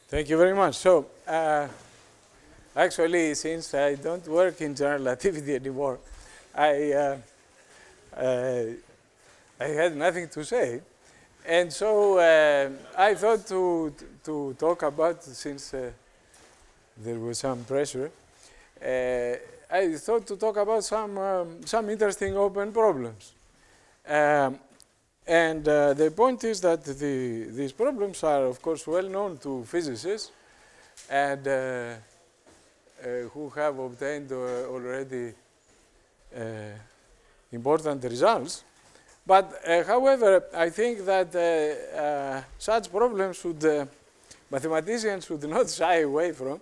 Thank you very much. So, actually, since I don't work in general relativity anymore, I had nothing to say. And so I thought to talk about, since there was some pressure, I thought to talk about some interesting open problems. And the point is that these problems are, of course, well known to physicists and who have obtained already important results. But, however, I think that such problems should, mathematicians should not shy away from,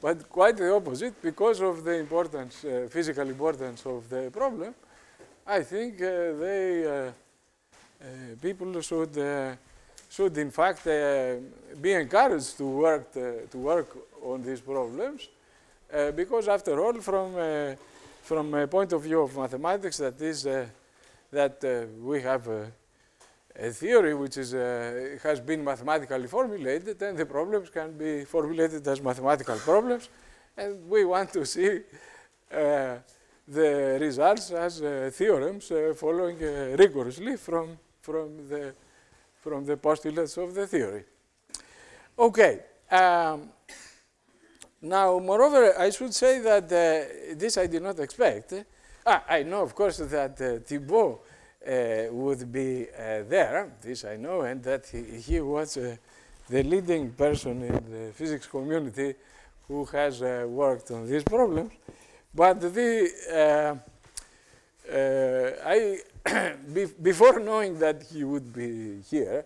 but quite the opposite, because of the importance, physical importance of the problem. I think people should in fact be encouraged to work on these problems, because after all, from a point of view of mathematics, that is that we have a theory which is has been mathematically formulated, and the problems can be formulated as mathematical problems, and we want to see the results as theorems following rigorously from the postulates of the theory. Okay. Now, moreover, I should say that this I did not expect. I know, of course, that Thibault would be there. This I know, and that he was the leading person in the physics community who has worked on these problems. But before knowing that he would be here,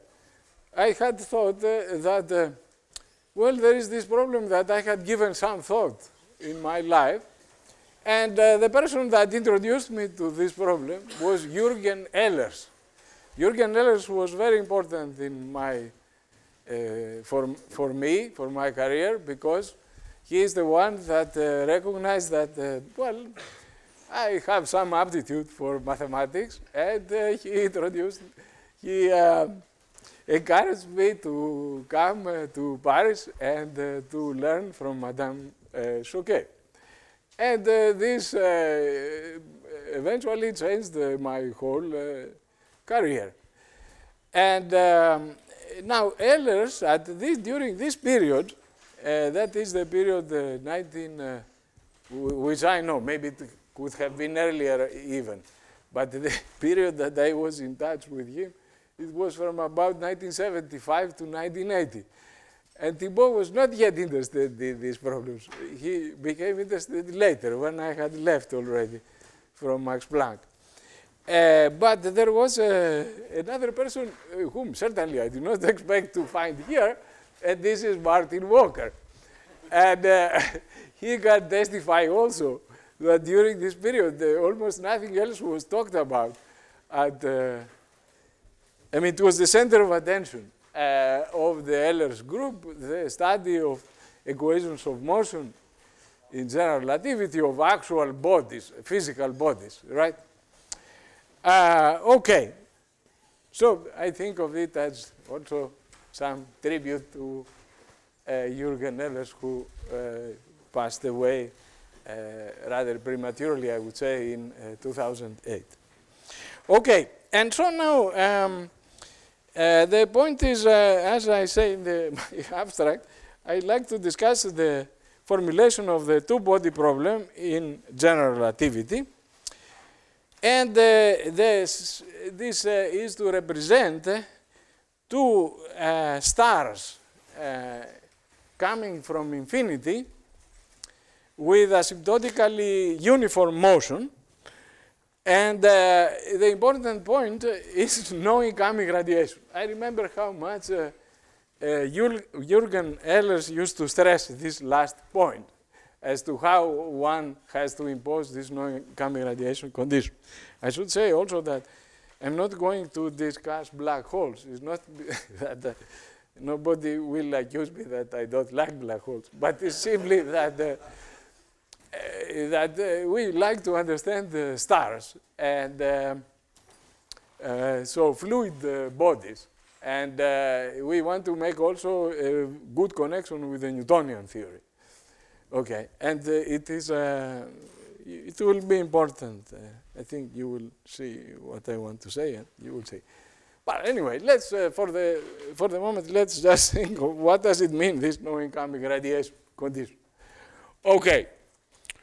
I had thought that, well, there is this problem that I had given some thought in my life. And the person that introduced me to this problem was Jürgen Ehlers. Jürgen Ehlers was very important in my, for me, for my career, because he is the one that recognized that, well, I have some aptitude for mathematics, and he encouraged me to come to Paris and to learn from Madame Choquet. And this eventually changed my whole career. And now Ehlers, during this period, that is the period which I know, maybe it could have been earlier even, but the period that I was in touch with him, it was from about 1975 to 1980. And Thibault was not yet interested in these problems. He became interested later, when I had left already from Max Planck. But there was another person whom certainly I did not expect to find here, and this is Martin Walker. And he can testify also that during this period, almost nothing else was talked about. I mean, it was the center of attention of the Ehlers group, the study of equations of motion in general relativity of actual bodies, physical bodies, right? Okay. So I think of it as also some tribute to Jürgen Ehlers, who passed away rather prematurely, I would say, in 2008. Okay, and so now the point is, as I say in the abstract, I'd like to discuss the formulation of the two-body problem in general relativity. And this is to represent two stars coming from infinity with asymptotically uniform motion. And the important point is no incoming radiation. I remember how much Jürgen Ehlers used to stress this last point as to how one has to impose this no incoming radiation condition. I should say also that I'm not going to discuss black holes. It's not that nobody will accuse me that I don't like black holes, but it's simply that we like to understand the stars, and so fluid bodies And we want to make also a good connection with the Newtonian theory. Okay, and it will be important. I think you will see what I want to say, and you will see. But anyway, let's for the moment, let's just think of what does it mean, this no incoming radiation condition. Okay.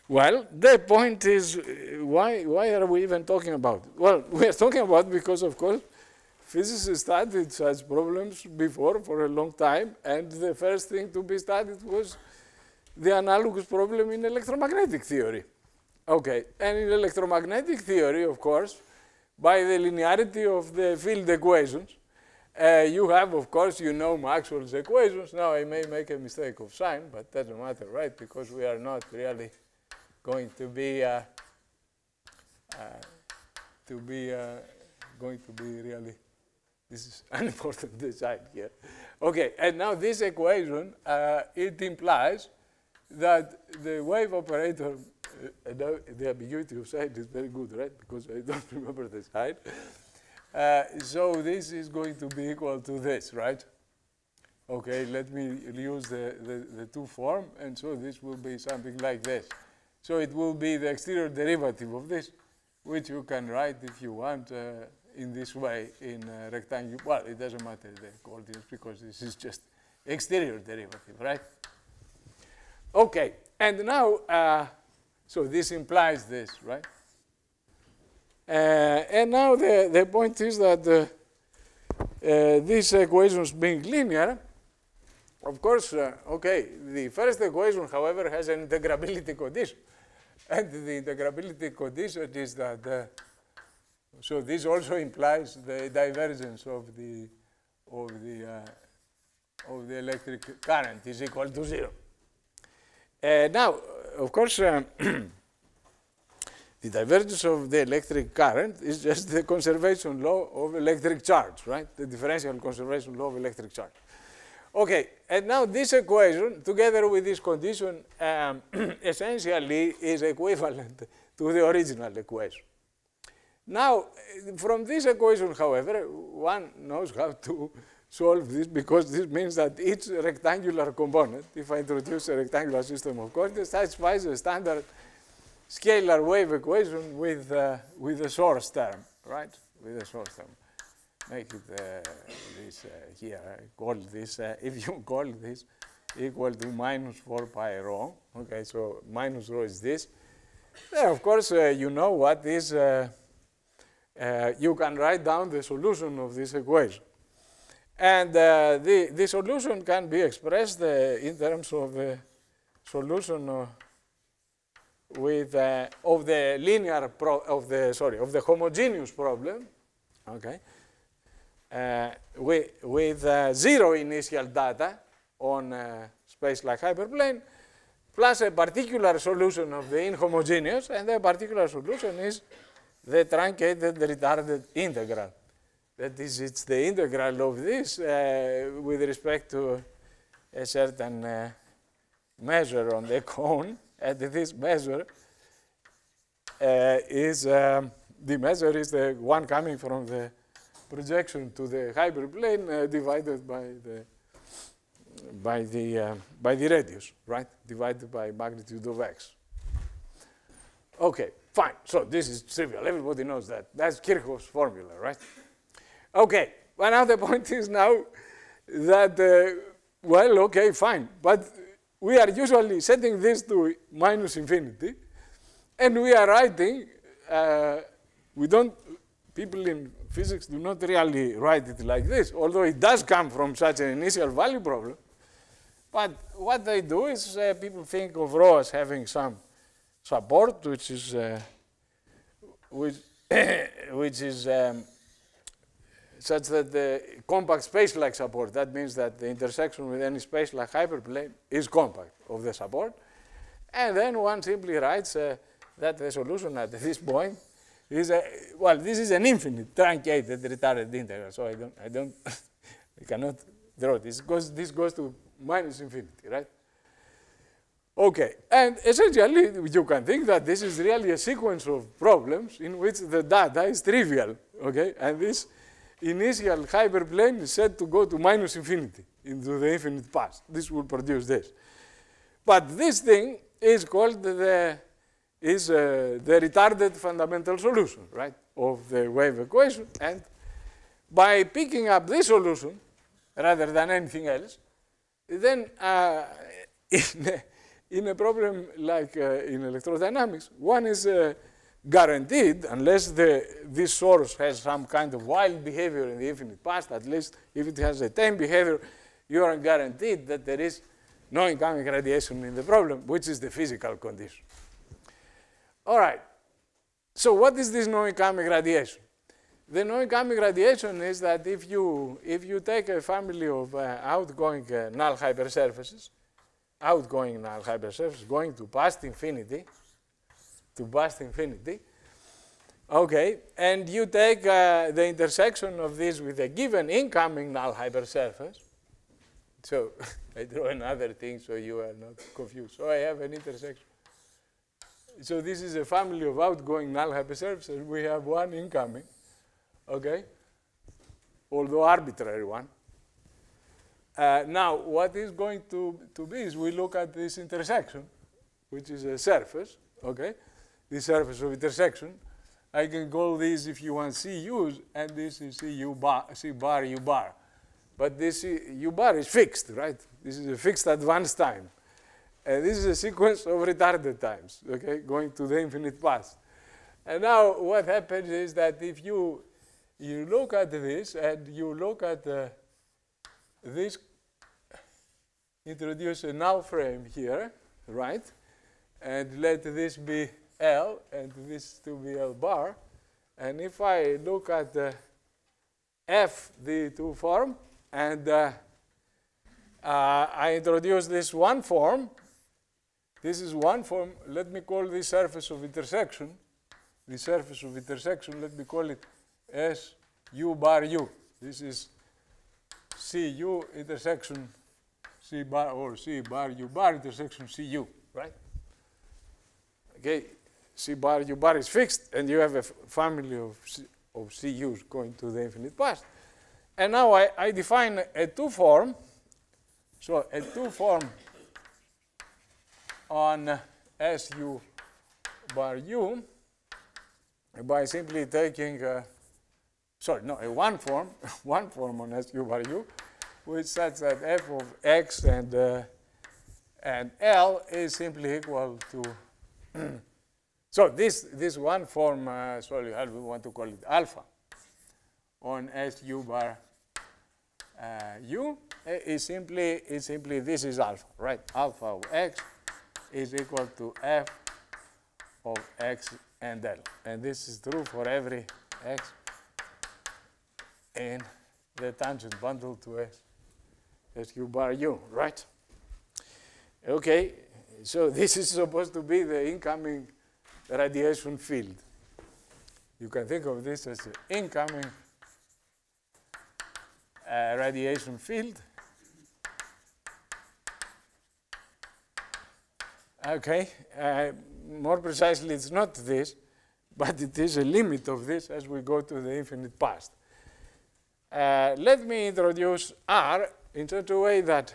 Well, the point is, why are we even talking about it? Well, we are talking about it because, of course, physicists studied such problems before for a long time, and the first thing to be studied was the analogous problem in electromagnetic theory. Okay, and in electromagnetic theory, of course, by the linearity of the field equations, you have, of course, you know Maxwell's equations. Now, I may make a mistake of sign, but doesn't matter, right? Because we are not really going to be really, this is unimportant design here. Okay, and now this equation, it implies that the wave operator, the ambiguity of sign is very good, right? Because I don't remember the sign. So this is going to be equal to this, right? Okay, let me use the two form, and so this will be something like this. So it will be the exterior derivative of this, which you can write if you want in this way in rectangular. Well, it doesn't matter the coordinates because this is just exterior derivative, right? Okay, and now, so this implies this, right? And now the point is that these equations being linear, of course, okay, the first equation, however, has an integrability condition. And the integrability condition is that, so this also implies the divergence of the electric current is equal to 0. Now, of course, the divergence of the electric current is just the conservation law of electric charge, right? The differential conservation law of electric charge. Okay, and now this equation, together with this condition, essentially is equivalent to the original equation. Now, from this equation, however, one knows how to solve this because this means that each rectangular component, if I introduce a rectangular system of coordinates, satisfies a standard scalar wave equation with a source term, right? With a source term. Make it this here, call this, if you call this equal to minus 4 pi rho, okay, so minus rho is this. Then, of course, you know what is, you can write down the solution of this equation. And the solution can be expressed in terms of the solution of the linear, of the homogeneous problem, okay? With 0 initial data on space like hyperplane, plus a particular solution of the inhomogeneous, and the particular solution is the truncated retarded integral. That is, it's the integral of this with respect to a certain measure on the cone, and this measure is, the measure is the one coming from the projection to the hyperplane divided by the radius, right? Divided by magnitude of x. Okay, fine. So this is trivial. Everybody knows that. That's Kirchhoff's formula, right? Okay. Well, now the point is now that, well, okay, fine. But we are usually setting this to minus infinity, and we are writing, people in physics do not really write it like this, although it does come from such an initial value problem. But what they do is people think of rho as having some support, which is such that the compact space-like support, that means that the intersection with any space-like hyperplane is compact of the support. And then one simply writes that the solution at this point is well, this is an infinite truncated retarded integral, so I cannot draw this. This goes to minus infinity, right? Okay, and essentially you can think that this is really a sequence of problems in which the data is trivial, okay? And this initial hyperplane is said to go to minus infinity, into the infinite past. This will produce this. But this thing is called the retarded fundamental solution, right, of the wave equation. And by picking up this solution, rather than anything else, then in a problem like in electrodynamics, one is guaranteed, unless this source has some kind of wild behavior in the infinite past, at least if it has a tame behavior, you are guaranteed that there is no incoming radiation in the problem, which is the physical condition. All right. So what is this no incoming radiation? The no incoming radiation is that if you take a family of outgoing null hypersurfaces, going to past infinity, okay, and you take the intersection of this with a given incoming null hypersurface. So I draw another thing so you are not confused. So I have an intersection. So this is a family of outgoing null hypersurfaces. We have one incoming, okay, although arbitrary one. Now, what is going to be is we look at this intersection, which is a surface, okay, the surface of intersection. I can call this, if you want, CUs, and this is C bar, U bar. But this U bar is fixed, right? This is a fixed advance time. And this is a sequence of retarded times, okay, going to the infinite past. And now what happens is that if you look at this and you look at this, introduce a null frame here, right? And let this be L and this to be L bar. And if I look at F, the two form, and I introduce this one form, this is one form, let me call this surface of intersection. The surface of intersection, let me call it S U bar U. This is CU intersection C bar, or C bar U bar intersection CU, right? Okay, C bar U bar is fixed, and you have a family of CUs going to the infinite past. And now I define a two form. So a two form on SU bar U by simply taking, a one form on SU bar U, which such that f of x and L is simply equal to, so this one form, sorry, how do we want to call it, alpha, on SU bar U is simply this is alpha, right? Alpha of x is equal to f of x and L. And this is true for every x in the tangent bundle to SU bar U, right? Okay, so this is supposed to be the incoming radiation field. You can think of this as the incoming radiation field. Okay, more precisely, it's not this, but it is a limit of this as we go to the infinite past. Let me introduce R in such a way that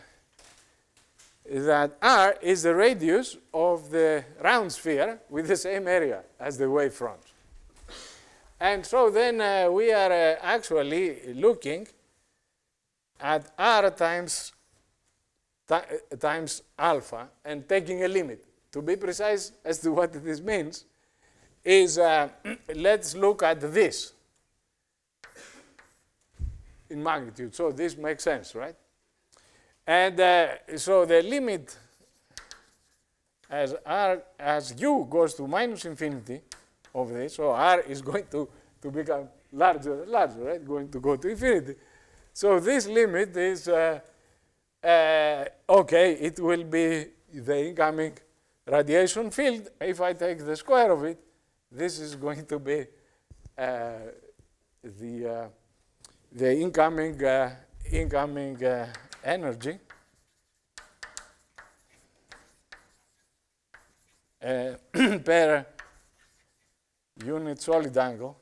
R is the radius of the round sphere with the same area as the wavefront. And so then we are actually looking at R times alpha and taking a limit. To be precise as to what this means is, let's look at this in magnitude. So this makes sense, right? And so the limit as U goes to minus infinity of this, so R is going to become larger and larger, right? Going to go to infinity. So this limit is, okay, it will be the incoming radiation field. If I take the square of it, this is going to be the incoming energy per unit solid angle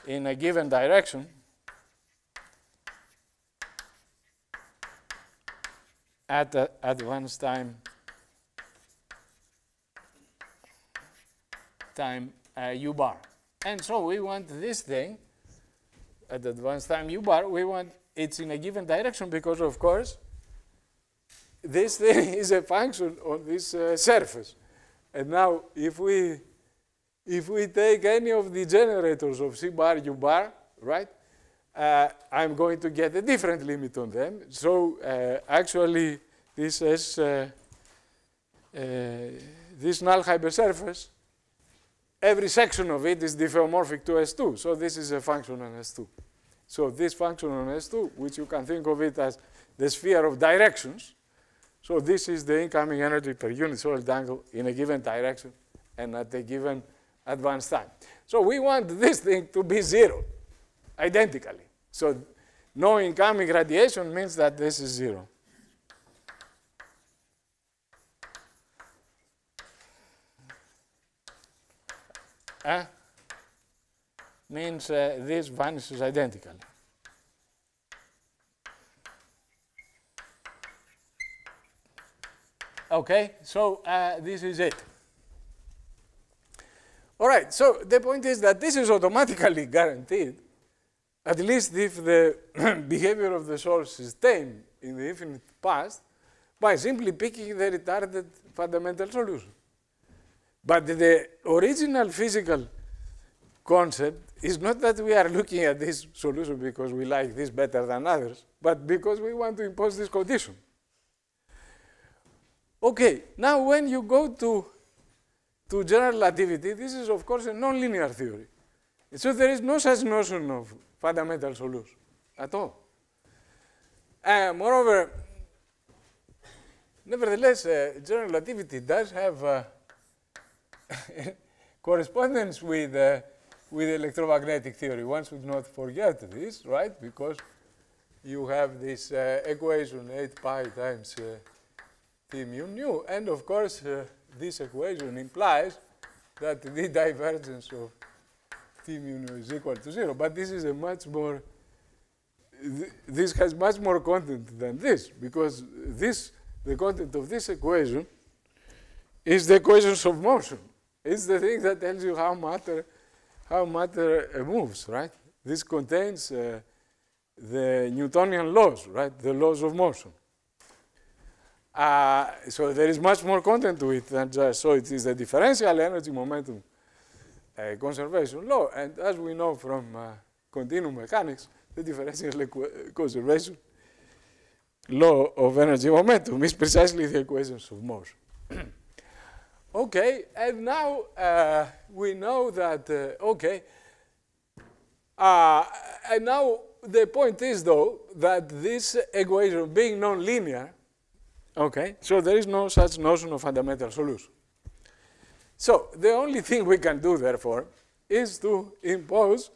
in a given direction at advance time u bar. And so we want this thing at advance time u bar, we want it's in a given direction because, of course, this thing is a function on this surface. And now, if we take any of the generators of c bar, u bar, right, I'm going to get a different limit on them. So actually, this is this null hypersurface. Every section of it is diffeomorphic to S2. So this is a function on S2. So this function on S2, which you can think of it as the sphere of directions. So this is the incoming energy per unit solid angle in a given direction and at a given advanced time. So we want this thing to be 0, identically. So no incoming radiation means that this is 0. Means this vanishes identically. Okay, so this is it. All right, so the point is that this is automatically guaranteed, at least if the behavior of the source is tame in the infinite past, by simply picking the retarded fundamental solution. But the original physical concept is not that we are looking at this solution because we like this better than others, but because we want to impose this condition. Okay, now when you go to general relativity, this is of course a nonlinear theory. So there is no such notion of fundamental solution at all. Moreover, nevertheless, general relativity does have correspondence with electromagnetic theory. One should not forget this, right? Because you have this equation 8 pi times T mu nu, and of course this equation implies that the divergence of T mu nu is equal to 0. But this is a much more, this has much more content than this, because the content of this equation is the equations of motion. It's the thing that tells you how matter moves, right? This contains the Newtonian laws, right? The laws of motion. So there is much more content to it than just, so it is the differential energy momentum conservation law. And as we know from continuum mechanics, the differential conservation law of energy momentum is precisely the equations of motion. Okay, and now we know that, okay, and now the point is, though, that this equation being nonlinear, okay, so there is no such notion of fundamental solution. So the only thing we can do, therefore, is to impose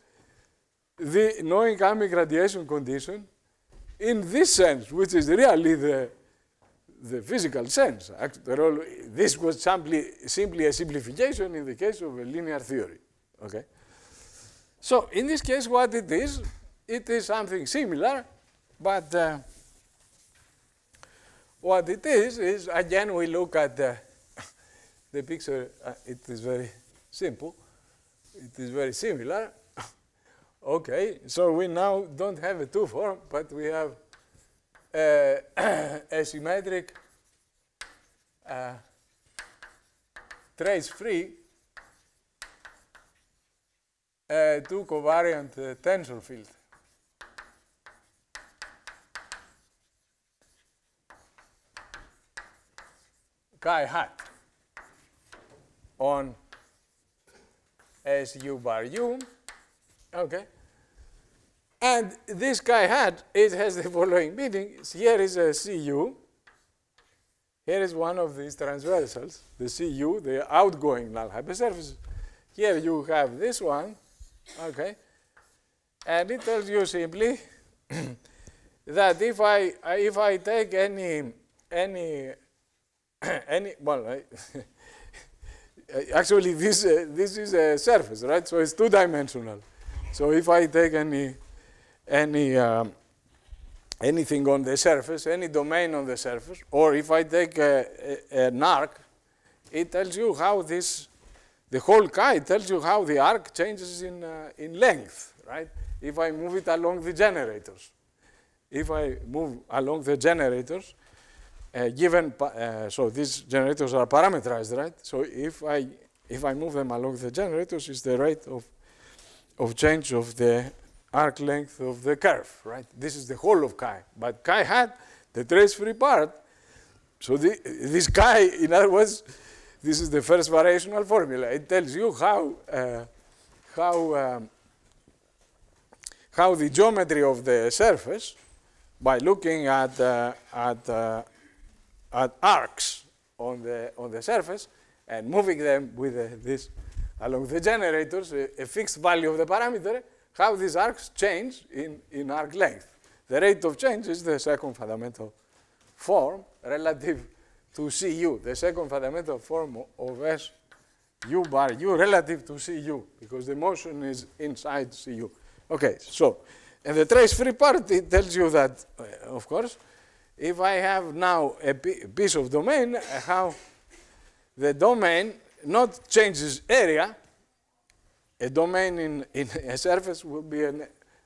the no incoming radiation condition in this sense, which is really the physical sense. After all, this was simply a simplification in the case of a linear theory. Okay. So in this case, what it is something similar, but what it is again we look at the picture. It is very simple. It is very similar. Okay, so we now don't have a two form, but we have a symmetric trace-free two covariant tensor field. Chi hat on SU bar U. Okay. And this chi hat, it has the following meaning. Here is a CU. Here is one of these transversals, the CU, the outgoing null hypersurface. Here you have this one, okay? And it tells you simply that if I take any actually this is a surface, right? So it's two-dimensional. So if I take anything on the surface, any domain on the surface, or if I take an arc, it tells you how this, the whole chi tells you how the arc changes in length, right? If I move it along the generators. If I move along the generators, so these generators are parameterized, right? So if I move them along the generators, it's the rate of change of the arc length of the curve, right? This is the whole of chi. But chi hat, the trace-free part, so this chi, in other words, this is the first variational formula. It tells you how the geometry of the surface, by looking at arcs on the surface and moving them with this along the generators, a fixed value of the parameter, how these arcs change in arc length. The rate of change is the second fundamental form relative to Cu, the second fundamental form of S u bar u relative to Cu, because the motion is inside Cu. Okay, so, and the trace-free part, it tells you that, of course, if I have now a piece of domain, how the domain not changes area. A domain in a surface will be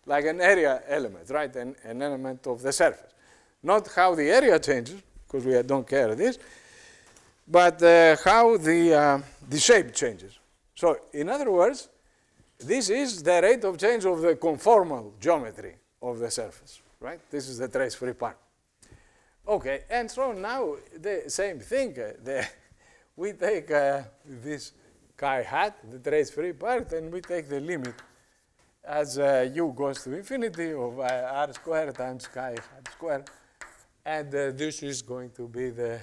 like an area element, right? An element of the surface. Not how the area changes, because we don't care this, but how the shape changes. So, in other words, this is the rate of change of the conformal geometry of the surface, right? This is the trace-free part. Okay, and so now the same thing. We take this chi hat, the trace-free part, and we take the limit as u goes to infinity of r squared times chi hat squared. And this is going to be the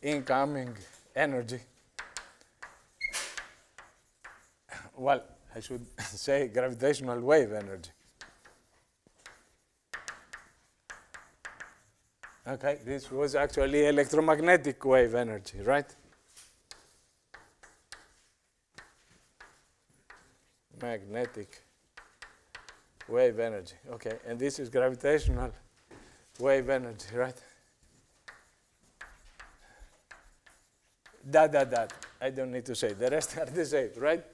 incoming energy. Well, I should say gravitational wave energy. Okay, this was actually electromagnetic wave energy, right? Magnetic wave energy. Okay, and this is gravitational wave energy, right? That. I don't need to say. The rest are the same, right?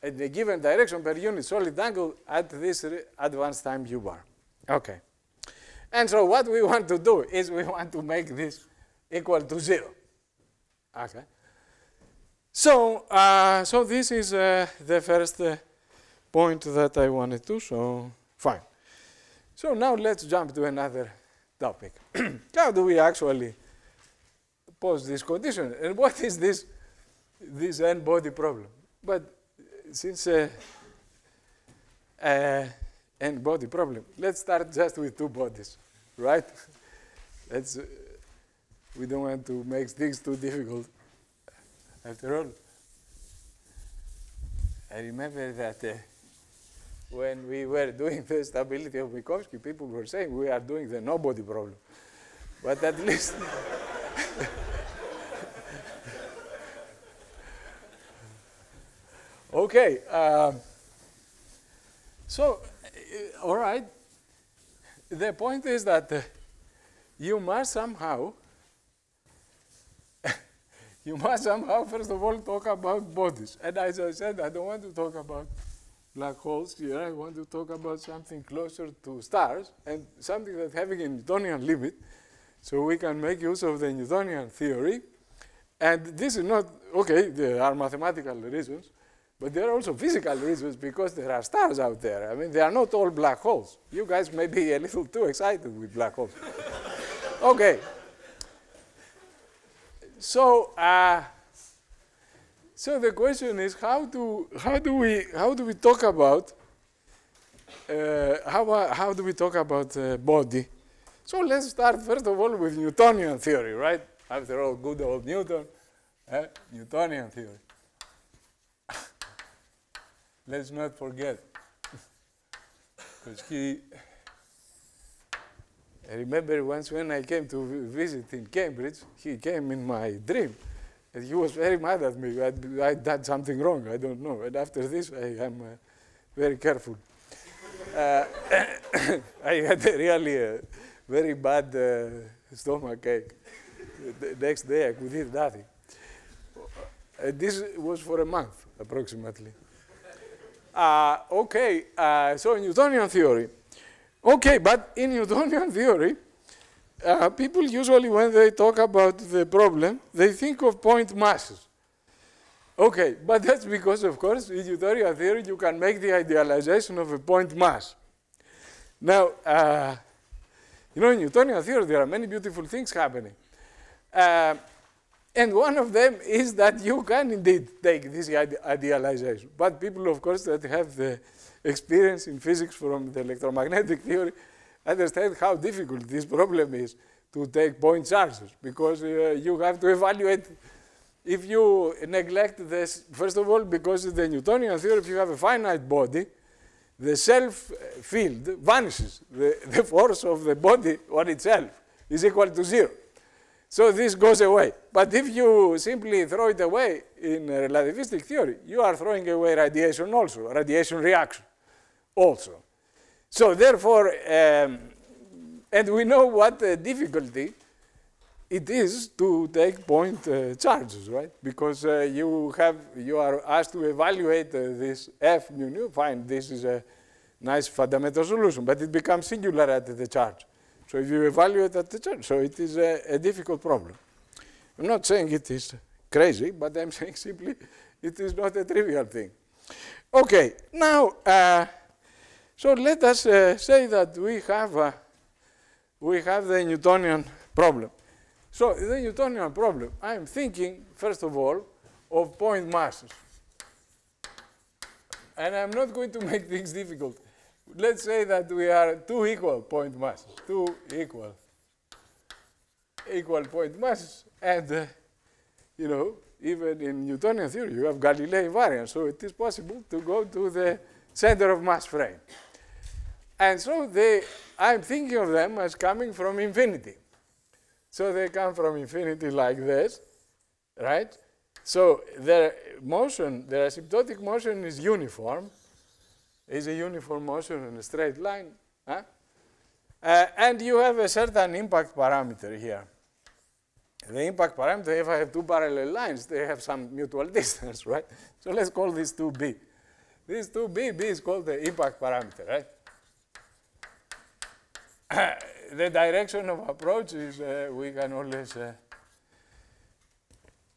At the given direction per unit solid angle at this advanced time u bar. Okay. And so what we want to do is we want to make this equal to 0. Okay. So, so this is the first point that I wanted to, so fine. So now let's jump to another topic. How do we actually pose this condition? And what is this n-body problem? But since n-body problem, let's start just with two bodies, right? We don't want to make things too difficult. After all, I remember that when we were doing the stability of Minkowski, people were saying we are doing the nobody problem. But at least okay. So, all right. The point is that you must somehow, first of all, talk about bodies. And as I said, I don't want to talk about black holes here. I want to talk about something closer to stars and something that's having a Newtonian limit, so we can make use of the Newtonian theory. And this is not, okay, there are mathematical reasons, but there are also physical reasons because there are stars out there. I mean, they are not all black holes. You guys may be a little too excited with black holes. Okay. So, so the question is how do we talk about how do we talk about body? So let's start first of all with Newtonian theory, right? After all, good old Newton, Newtonian theory. Let's not forget, because I remember once when I came to visit in Cambridge, he came in my dream, And he was very mad at me. I'd done something wrong. I don't know. And after this, I am very careful. I had really very bad stomach ache. The next day, I could eat nothing. This was for a month, approximately. Okay, so Newtonian theory. Okay, but in Newtonian theory, people usually, when they talk about the problem, they think of point masses. Okay, but that's because, of course, in Newtonian theory, you can make the idealization of a point mass. Now, you know, in Newtonian theory, there are many beautiful things happening. And one of them is that you can indeed take this idealization. But people, of course, that have the experience in physics from the electromagnetic theory understand how difficult this problem is to take point charges, because you have to evaluate. If you neglect this, first of all, because in the Newtonian theory, if you have a finite body, the self-field vanishes. The force of the body on itself is equal to 0. So this goes away. But if you simply throw it away in relativistic theory, you are throwing away radiation also, radiation reaction also. So therefore, and we know what difficulty it is to take point charges, right? Because you are asked to evaluate this f mu nu. Fine, this is a nice fundamental solution, but it becomes singular at the charge. So if you evaluate at the charge, so it is a difficult problem. I'm not saying it is crazy, but I'm saying simply it is not a trivial thing. Okay, now, so let us say that we have the Newtonian problem. So the Newtonian problem, I'm thinking, first of all, of point masses. And I'm not going to make things difficult. Let's say that we are two equal point masses, two equal point masses. And, you know, even in Newtonian theory, you have Galilei invariance. So it is possible to go to the center of mass frame. And so I'm thinking of them as coming from infinity. So they come from infinity like this, right? So their motion, their asymptotic motion is uniform. Is a uniform motion in a straight line. Huh? And you have a certain impact parameter here. The impact parameter, if I have two parallel lines, they have some mutual distance, right? So let's call this 2b. This 2b, b is called the impact parameter, right? The direction of approach is we can always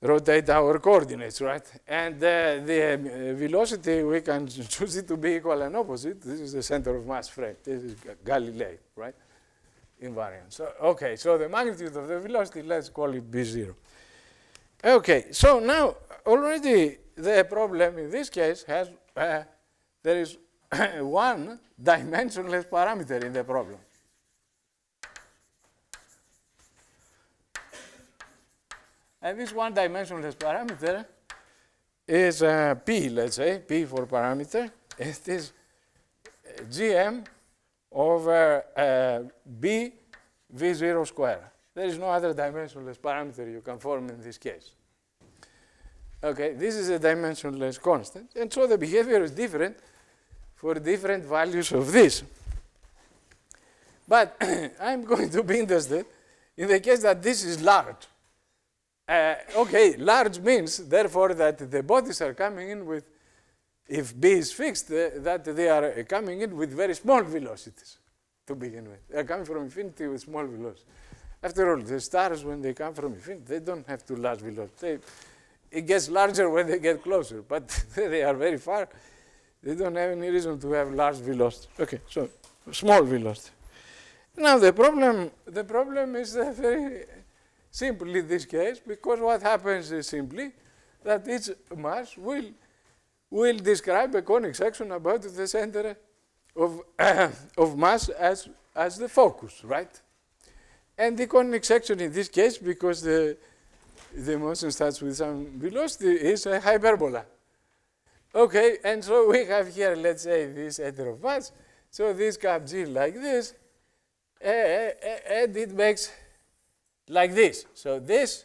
rotate our coordinates, right? And the velocity, we can choose it to be equal and opposite. This is the center of mass frame. This is Galilei, right? Invariance. So, okay, so the magnitude of the velocity, let's call it B0. Okay, so now already the problem in this case has, there is one dimensionless parameter in the problem. And this one dimensionless parameter is P, let's say, P for parameter. It is Gm over B V0 square. There is no other dimensionless parameter you can form in this case. Okay, this is a dimensionless constant. And so the behavior is different for different values of this. But I'm going to be interested in the case that this is large. Okay, large means, therefore, that the bodies are coming in with, if B is fixed, that they are coming in with very small velocities to begin with. They are coming from infinity with small velocities. After all, the stars, when they come from infinity, they don't have too large velocities. It gets larger when they get closer, but they are very far. They don't have any reason to have large velocities. Okay, so small velocity. Now the problem is very simple in this case, because what happens is simply that each mass will describe a conic section about the center of mass as the focus, right? And the conic section in this case, because the motion starts with some velocity, is a hyperbola. Okay, and so we have here, let's say, this center of mass. So this cap G like this, and it makes like this. So this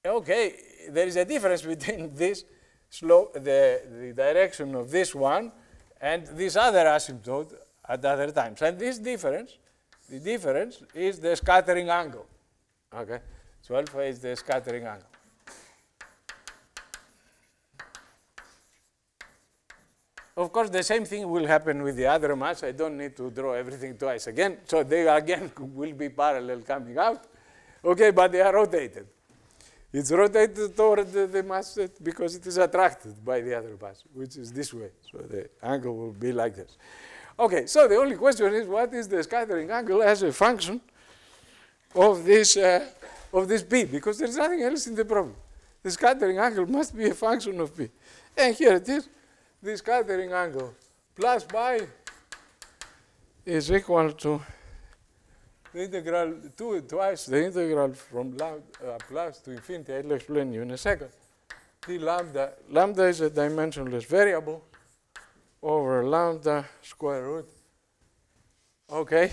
Okay, there is a difference between this slope, the direction of this one, and this other asymptote at other times. And this difference, the difference is the scattering angle. Okay, so alpha is the scattering angle. Of course, the same thing will happen with the other mass. I don't need to draw everything twice again. So they again will be parallel coming out. Okay, but they are rotated. It's rotated toward the mass because it is attracted by the other mass, which is this way. So the angle will be like this. Okay, so the only question is, what is the scattering angle as a function of this P? Because there's nothing else in the problem. The scattering angle must be a function of P. And here it is. The scattering angle plus pi is equal to the integral twice the integral from lambda plus to infinity. I'll explain you in a second. The lambda is a dimensionless variable over lambda square root. Okay,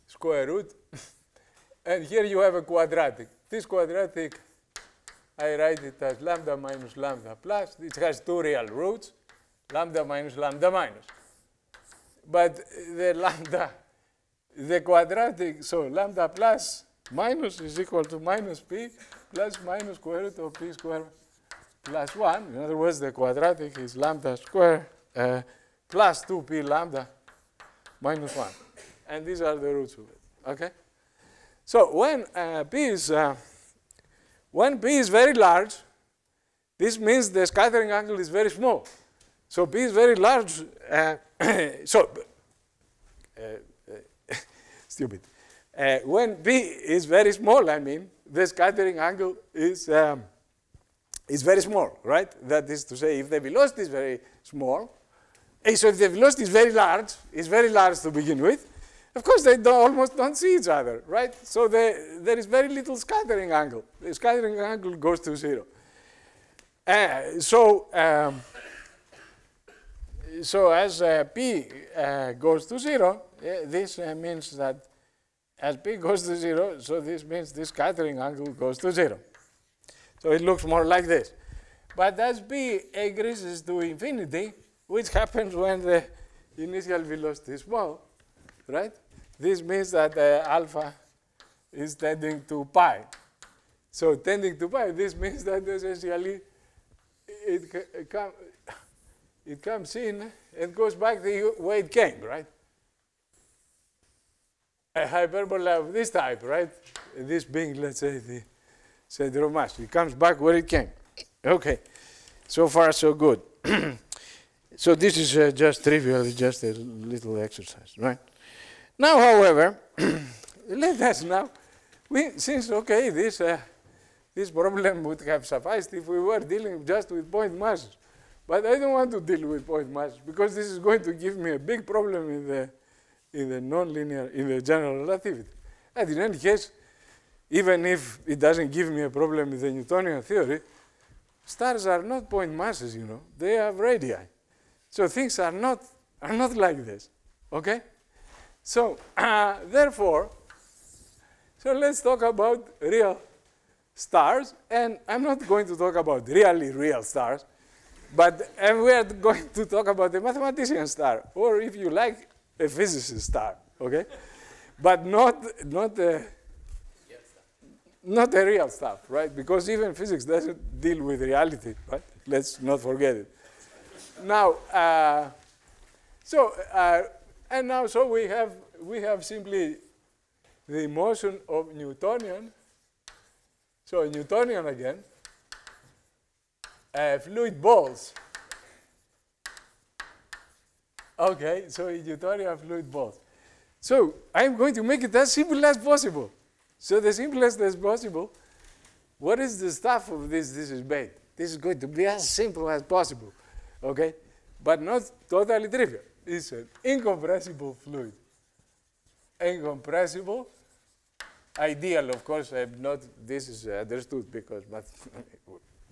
square root. And here you have a quadratic. This quadratic, I write it as lambda minus lambda plus. It has two real roots, lambda minus lambda minus. But the lambda, the quadratic, so lambda plus minus is equal to minus p plus minus square root of p squared plus 1. In other words, the quadratic is lambda squared plus 2p lambda minus 1. And these are the roots of it. Okay? So when P is very large, this means the scattering angle is very small. So P is very large. Stupid. When P is very small, I mean, the scattering angle is very small, right? That is to say, if the velocity is very small, so if the velocity is very large to begin with, of course, they almost don't see each other, right? So there is very little scattering angle. The scattering angle goes to 0. So as P goes to 0, this means that as P goes to 0, so this means this scattering angle goes to 0. So it looks more like this. But as P increases to infinity, which happens when the initial velocity is small, right? This means that alpha is tending to pi. So tending to pi, this means that essentially it comes in and goes back the way it came, right? A hyperbola of this type, right? This being, let's say, the center of mass. It comes back where it came. Okay, so far so good. So this is just trivial, just a little exercise, right? Now, however, let us now, since, okay, this problem would have sufficed if we were dealing just with point masses. But I don't want to deal with point masses because this is going to give me a big problem in the nonlinear, in the general relativity. And in any case, even if it doesn't give me a problem in the Newtonian theory, stars are not point masses, you know. They have radii. So things are not like this, okay? So, therefore, so let's talk about real stars. And I'm not going to talk about really real stars, but we are going to talk about a mathematician star, or if you like, a physicist star, okay? But not a real stuff, right? Because even physics doesn't deal with reality, right? Let's not forget it. Now, and now, so we have simply the motion of Newtonian. So Newtonian again, fluid balls. Okay, so Newtonian fluid balls. So I'm going to make it as simple as possible. So the simplest as possible. What is the stuff of this? This is bait. This is going to be as simple as possible. Okay, but not totally trivial. It's an incompressible fluid. Incompressible, ideal, of course. This is understood because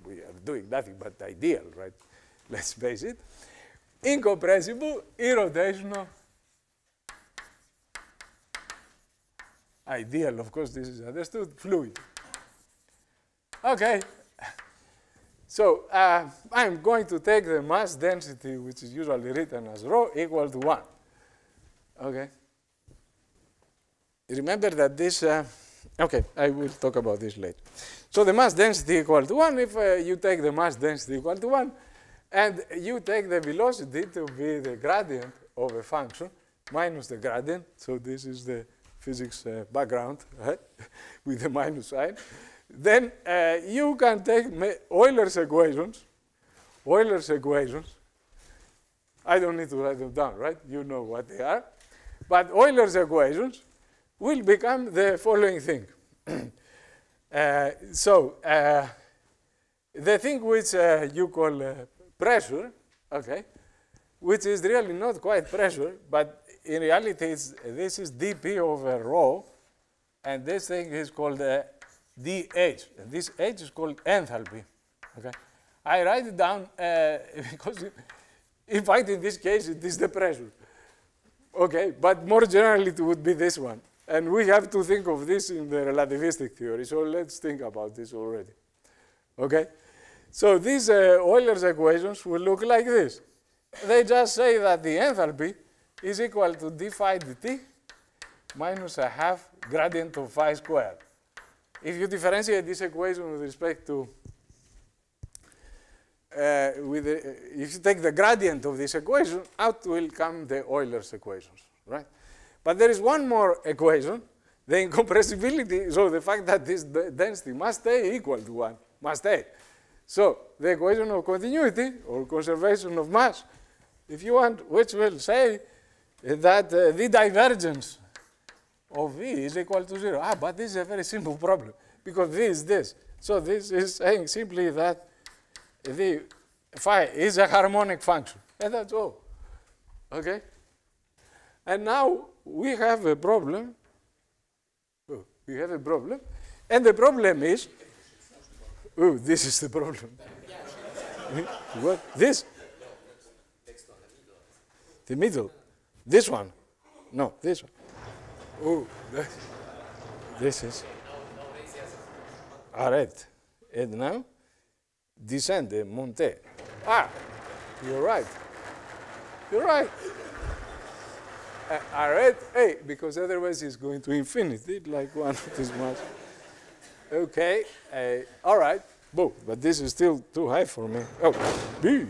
we are doing nothing but ideal, right? Let's face it. Incompressible, irrotational, ideal, of course, this is understood, fluid. Okay. So I'm going to take the mass density, which is usually written as rho, equal to 1. Okay. Remember that this, okay, I will talk about this later. So the mass density equal to 1, if you take the mass density equal to 1, and you take the velocity to be the gradient of a function minus the gradient, so this is the physics background, right? With the minus sign, then you can take Euler's equations. I don't need to write them down, right? You know what they are. But Euler's equations will become the following thing. The thing which you call pressure, okay, which is really not quite pressure, but in reality this is dP over rho, and this thing is called dH, and this H is called enthalpy. Okay, I write it down because in fact in this case it is the pressure. Okay, but more generally it would be this one. And we have to think of this in the relativistic theory, so let's think about this already. Okay? So these Euler's equations will look like this. They just say that the enthalpy is equal to d phi dt minus a half gradient of phi squared. If you differentiate this equation with respect to, if you take the gradient of this equation, out will come the Euler's equations, right? But there is one more equation, the incompressibility, so the fact that this density must stay equal to 1, must stay. So the equation of continuity, or conservation of mass, if you want, which will say that the divergence of V is equal to 0. But this is a very simple problem, because V is this. So this is saying simply that the phi is a harmonic function, and that's all. Okay? And now we have a problem. Oh, we have a problem. And the problem is, oh, this is the problem. What? This? The middle. This one? No, this one. Oh, this is. Arrête. And now, descende, monte. You're right. You're right. Arrête, hey, because otherwise it's going to infinity, like one of this mass. Okay, all right, but this is still too high for me. Oh, B.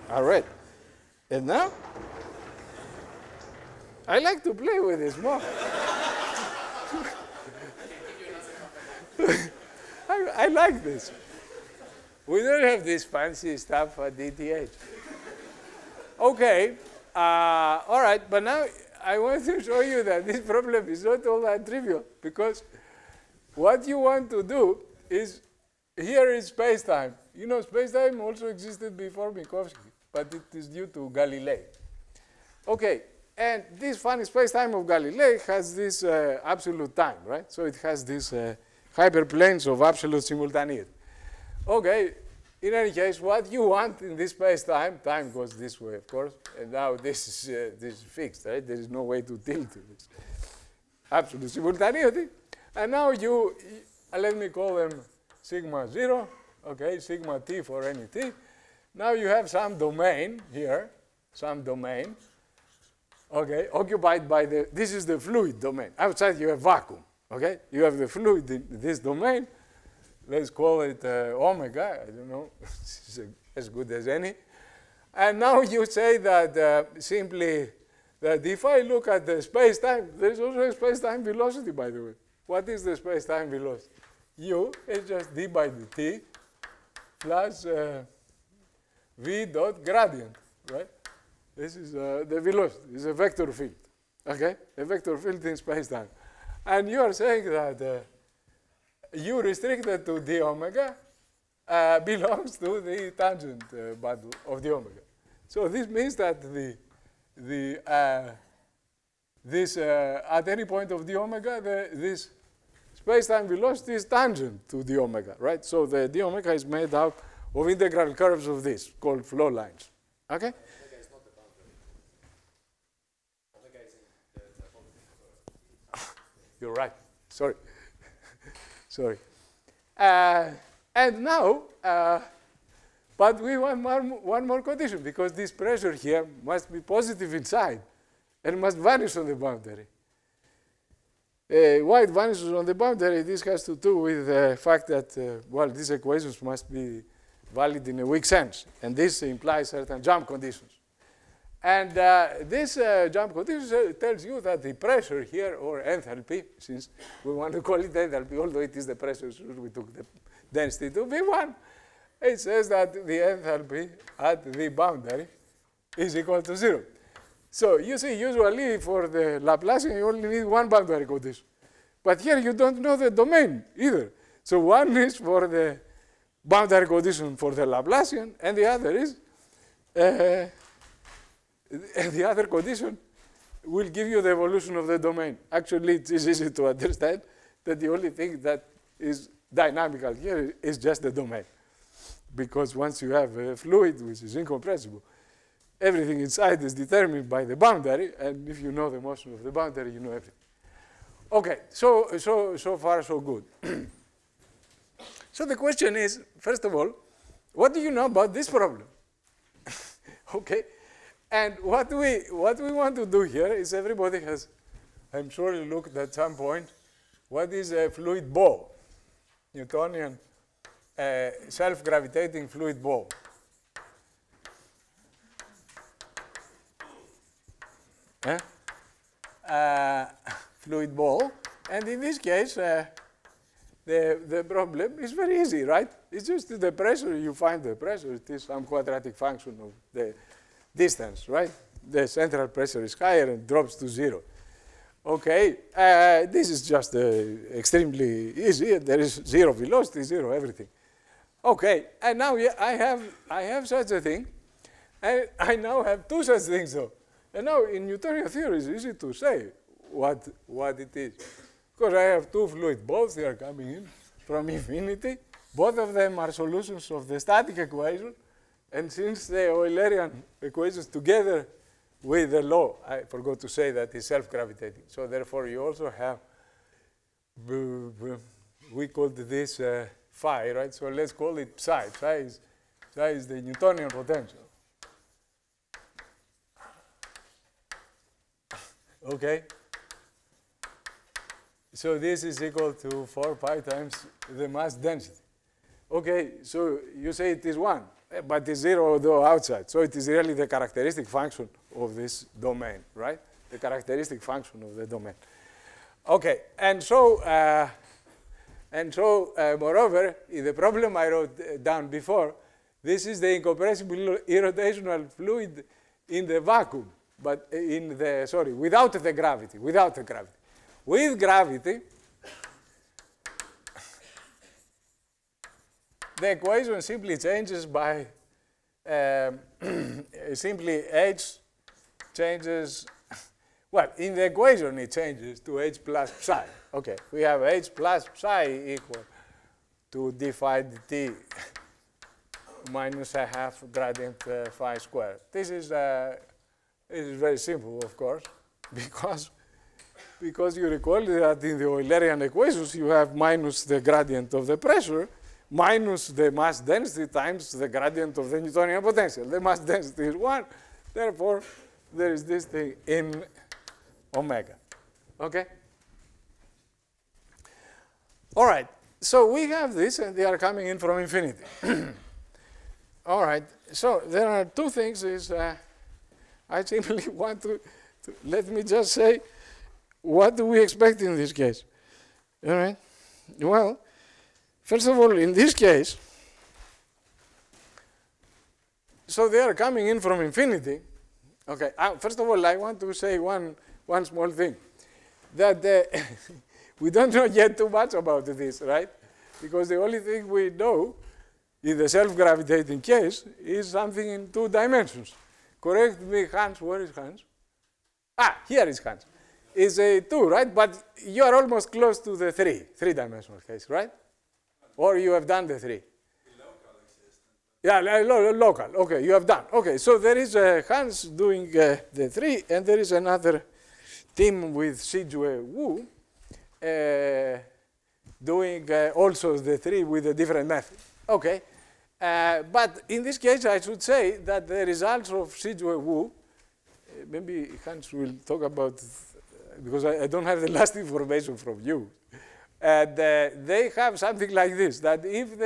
Arrête. And now, I like to play with this more. I like this. We don't have this fancy stuff at DTH. Okay, all right, but now I want to show you that this problem is not all that trivial, because what you want to do is, here is space-time. You know, space-time also existed before Minkowski, but it is due to Galilei. Okay, and this funny space-time of Galilei has this absolute time, right? So it has these hyperplanes of absolute simultaneity. Okay. In any case, what you want in this space-time, time goes this way, of course, and now this is fixed, right? There is no way to tilt this. Absolute simultaneity. And now you let me call them sigma 0, okay, sigma t for any t. Now you have some domain here, some domain, okay, occupied by this is the fluid domain. Outside you have vacuum, okay? You have the fluid in this domain. Let's call it omega, I don't know, it's as good as any. And now you say that simply that if I look at the space-time, there's also a space-time velocity, by the way. What is the space-time velocity? U is just d by dt plus v dot gradient, right? This is the velocity, it's a vector field, okay? A vector field in space-time. And you are saying that U restricted to d omega belongs to the tangent bundle of the omega. So this means that this at any point of the omega, this space-time velocity is tangent to the omega, right? So the d omega is made up of integral curves of this, called flow lines. Okay? Omega is not the boundary. Omega is in the You're right. Sorry. Sorry. And now, but we want one more condition, because this pressure here must be positive inside and must vanish on the boundary. Why it vanishes on the boundary, this has to do with the fact that, well, these equations must be valid in a weak sense. And this implies certain jump conditions. And this jump condition tells you that the pressure here, or enthalpy, since we want to call it enthalpy, although it is the pressure, so we took the density to V1, it says that the enthalpy at the boundary is equal to 0. So you see, usually for the Laplacian, you only need one boundary condition. But here you don't know the domain either. So one is for the boundary condition for the Laplacian, and the other is, and the other condition will give you the evolution of the domain. Actually, it's easy to understand that the only thing that is dynamical here is just the domain. Because once you have a fluid which is incompressible, everything inside is determined by the boundary, and if you know the motion of the boundary, you know everything. Okay, so far so good. So the question is, first of all, what do you know about this problem? Okay, and what we want to do here is, everybody has, I'm sure you looked at some point, what is a fluid ball? Newtonian self-gravitating fluid ball. Fluid ball, and in this case, the problem is very easy, right? It's just the pressure, you find the pressure, it is some quadratic function of the distance, right? The central pressure is higher and drops to 0. Okay, this is just extremely easy. There is 0 velocity, 0 everything. Okay, and now I have such a thing, and I now have two such things though. And now in Newtonian theory, it's easy to say what it is. Because I have two fluid balls, they are coming in from infinity. Both of them are solutions of the static equation. And since the Eulerian equations together with the law, I forgot to say that it's self-gravitating. So therefore you also have, we called this phi, right? So let's call it psi. Psi is the Newtonian potential. Okay? So this is equal to 4 pi times the mass density. Okay, so you say it is 1, but it's 0 though outside. So it is really the characteristic function of this domain, right? The characteristic function of the domain. Okay, and so moreover, in the problem I wrote down before, this is the incompressible irrotational fluid in the vacuum, but in the, sorry, without the gravity, without the gravity. With gravity, the equation simply changes by, simply h changes, well, in the equation it changes to h plus psi. Okay, we have h plus psi equal to d phi dt minus a half gradient phi squared. This is very simple, of course, because you recall that in the Eulerian equations you have minus the gradient of the pressure minus the mass density times the gradient of the Newtonian potential. The mass density is 1, therefore there is this thing in omega. Okay? All right, so we have this and they are coming in from infinity. All right, so there are two things is I simply want to let me just say, what do we expect in this case? All right, well, first of all, in this case, so they are coming in from infinity. Okay, first of all, I want to say one small thing, that we don't know yet too much about this, right? Because the only thing we know in the self-gravitating case is something in 2 dimensions. Correct me, Hans, where is Hans? Ah, here is Hans. Is a 2, right? But you are almost close to the 3-dimensional case, right? Or you have done the 3? The local existence. Yeah, local. Okay, you have done. Okay, so there is Hans doing the 3, and there is another team with Sijue Wu doing also the 3 with a different method. Okay. But in this case, I should say that the results of Shijue-Wu, maybe Hans will talk about, because I don't have the last information from you. And they have something like this, that if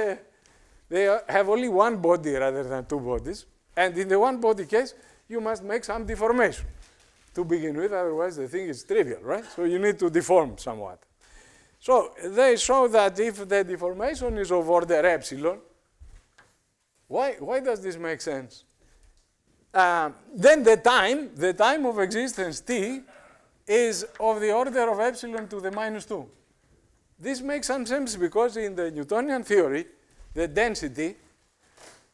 they have only one body rather than 2 bodies, and in the one body case, you must make some deformation to begin with, otherwise the thing is trivial, right? So you need to deform somewhat. So they show that if the deformation is of order epsilon, why does this make sense? Then the time of existence t is of the order of epsilon to the -2. This makes some sense because in the Newtonian theory, the density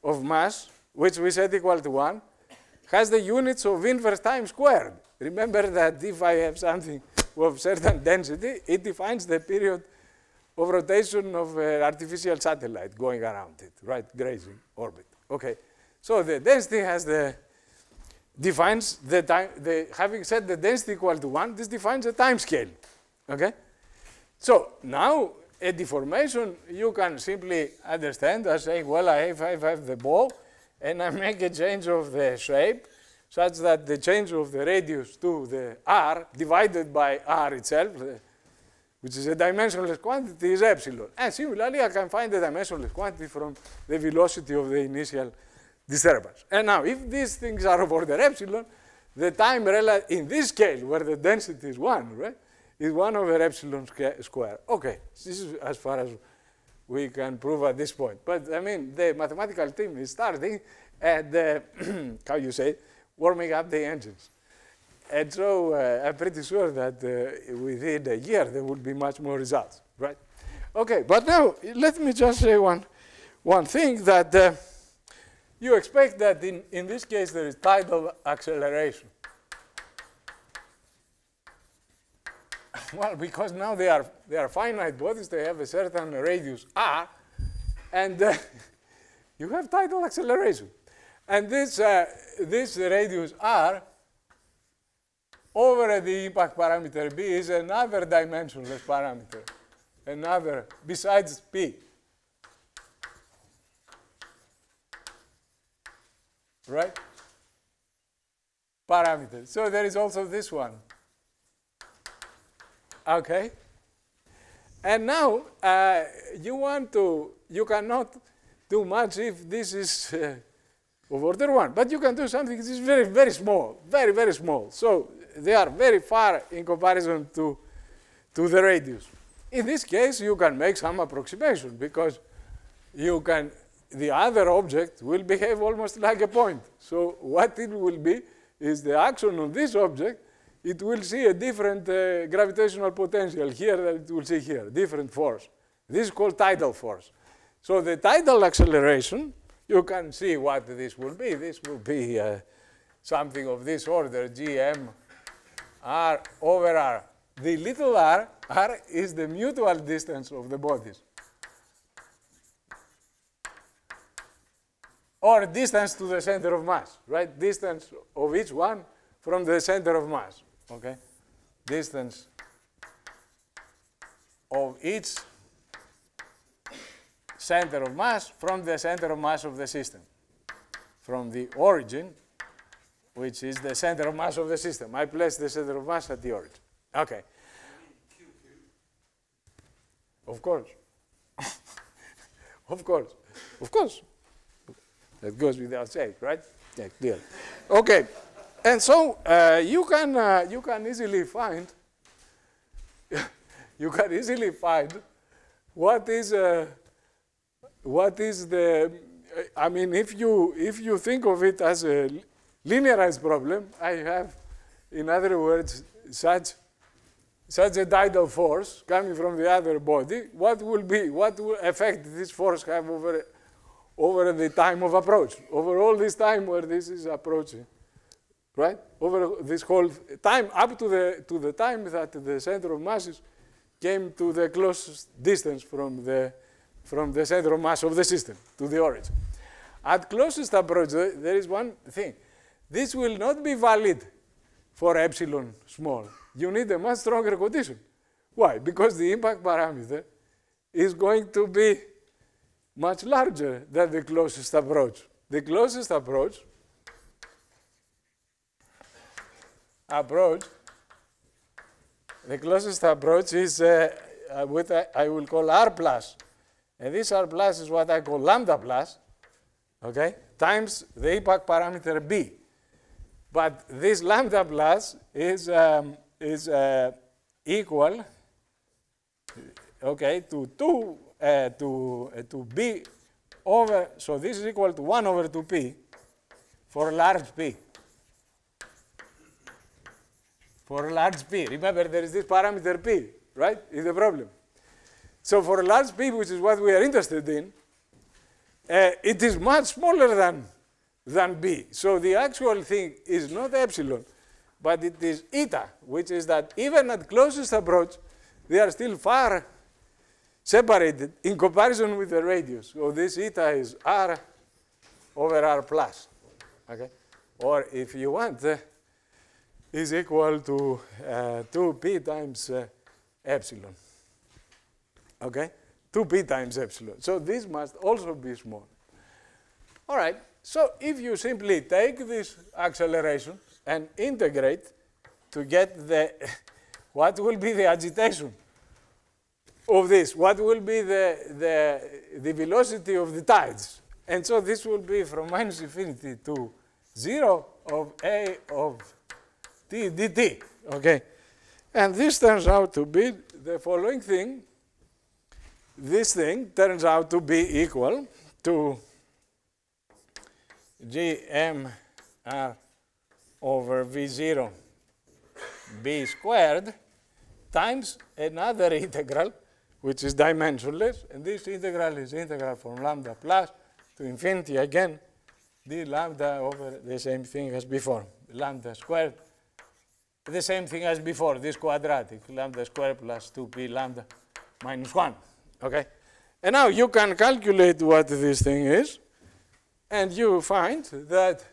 of mass, which we set equal to 1, has the units of inverse time squared. Remember that if I have something of certain density, it defines the period of rotation of an artificial satellite going around it, right, grazing orbit. Okay, so the density has defines the time, having set the density equal to 1, this defines a time scale, okay? So now a deformation you can simply understand as saying, well, I have the ball and I make a change of the shape such that the change of the radius to the r divided by r itself, which is a dimensionless quantity, is epsilon. And similarly, I can find the dimensionless quantity from the velocity of the initial disturbance. And now, if these things are of order epsilon, the time in this scale, where the density is 1, right, is 1 over epsilon square. Okay, this is as far as we can prove at this point. But I mean, the mathematical team is starting and, how you say, warming up the engines. And so I'm pretty sure that within a year there will be much more results, right? Okay, but now let me just say one thing that you expect that in this case there is tidal acceleration. Well, because now they are finite bodies, they have a certain radius r, and you have tidal acceleration. And this radius r over the impact parameter b is another dimensionless parameter, another besides p. Right? Parameter. So there is also this one. Okay? And now you cannot do much if this is of order 1. But you can do something that is very, very small, very, very small. So they are very far in comparison to the radius. In this case, you can make some approximation because the other object will behave almost like a point. So what it will be is the action on this object, it will see a different gravitational potential here than it will see here, different force. This is called tidal force. So the tidal acceleration, you can see what this will be. This will be something of this order, gm r over r. The little r is the mutual distance of the bodies. Or distance to the center of mass, right? Distance of each one from the center of mass, okay? Distance of each center of mass from the center of mass of the system. From the origin, which is the center of mass of the system. I place the center of mass at the origin. Okay. Of course. Of course. Of course. That goes without saying, right? Yeah, clear. Okay. And so you can easily find what is the, I mean, if you think of it as a linearized problem, I have, in other words, such a tidal force coming from the other body, what will effect this force have over the time of approach, over all this time where this is approaching, right? Over this whole time up to the time that the center of masses came to the closest distance from the center of mass of the system to the origin. At closest approach, there is one thing. This will not be valid for epsilon small. You need a much stronger condition. Why? Because the impact parameter is going to be much larger than the closest approach. The closest approach is what I will call R plus. And this R plus is what I call lambda plus, okay, times the epoch parameter B. But this lambda plus is equal, okay, to B over, so this is equal to 1 over 2P for large P. For large P. Remember, there is this parameter P, right? Is the problem. So for large P, which is what we are interested in, it is much smaller than B. So the actual thing is not epsilon, but it is eta, which is that even at closest approach, they are still far separated in comparison with the radius. So this eta is R over R plus, okay? Or if you want, is equal to 2p times epsilon, okay? 2p times epsilon. So this must also be small. All right, so if you simply take this acceleration and integrate to get the, what will be the agitation of this? What will be the velocity of the tides? And so this will be from minus infinity to 0 of A of t dt, okay? And this turns out to be the following thing. This thing turns out to be equal to gmr over v0 b squared times another integral, which is dimensionless, and this integral is integral from lambda plus to infinity again, d lambda over the same thing as before, lambda squared, the same thing as before, this quadratic, lambda squared plus 2p lambda minus 1, okay? And now you can calculate what this thing is, and you find that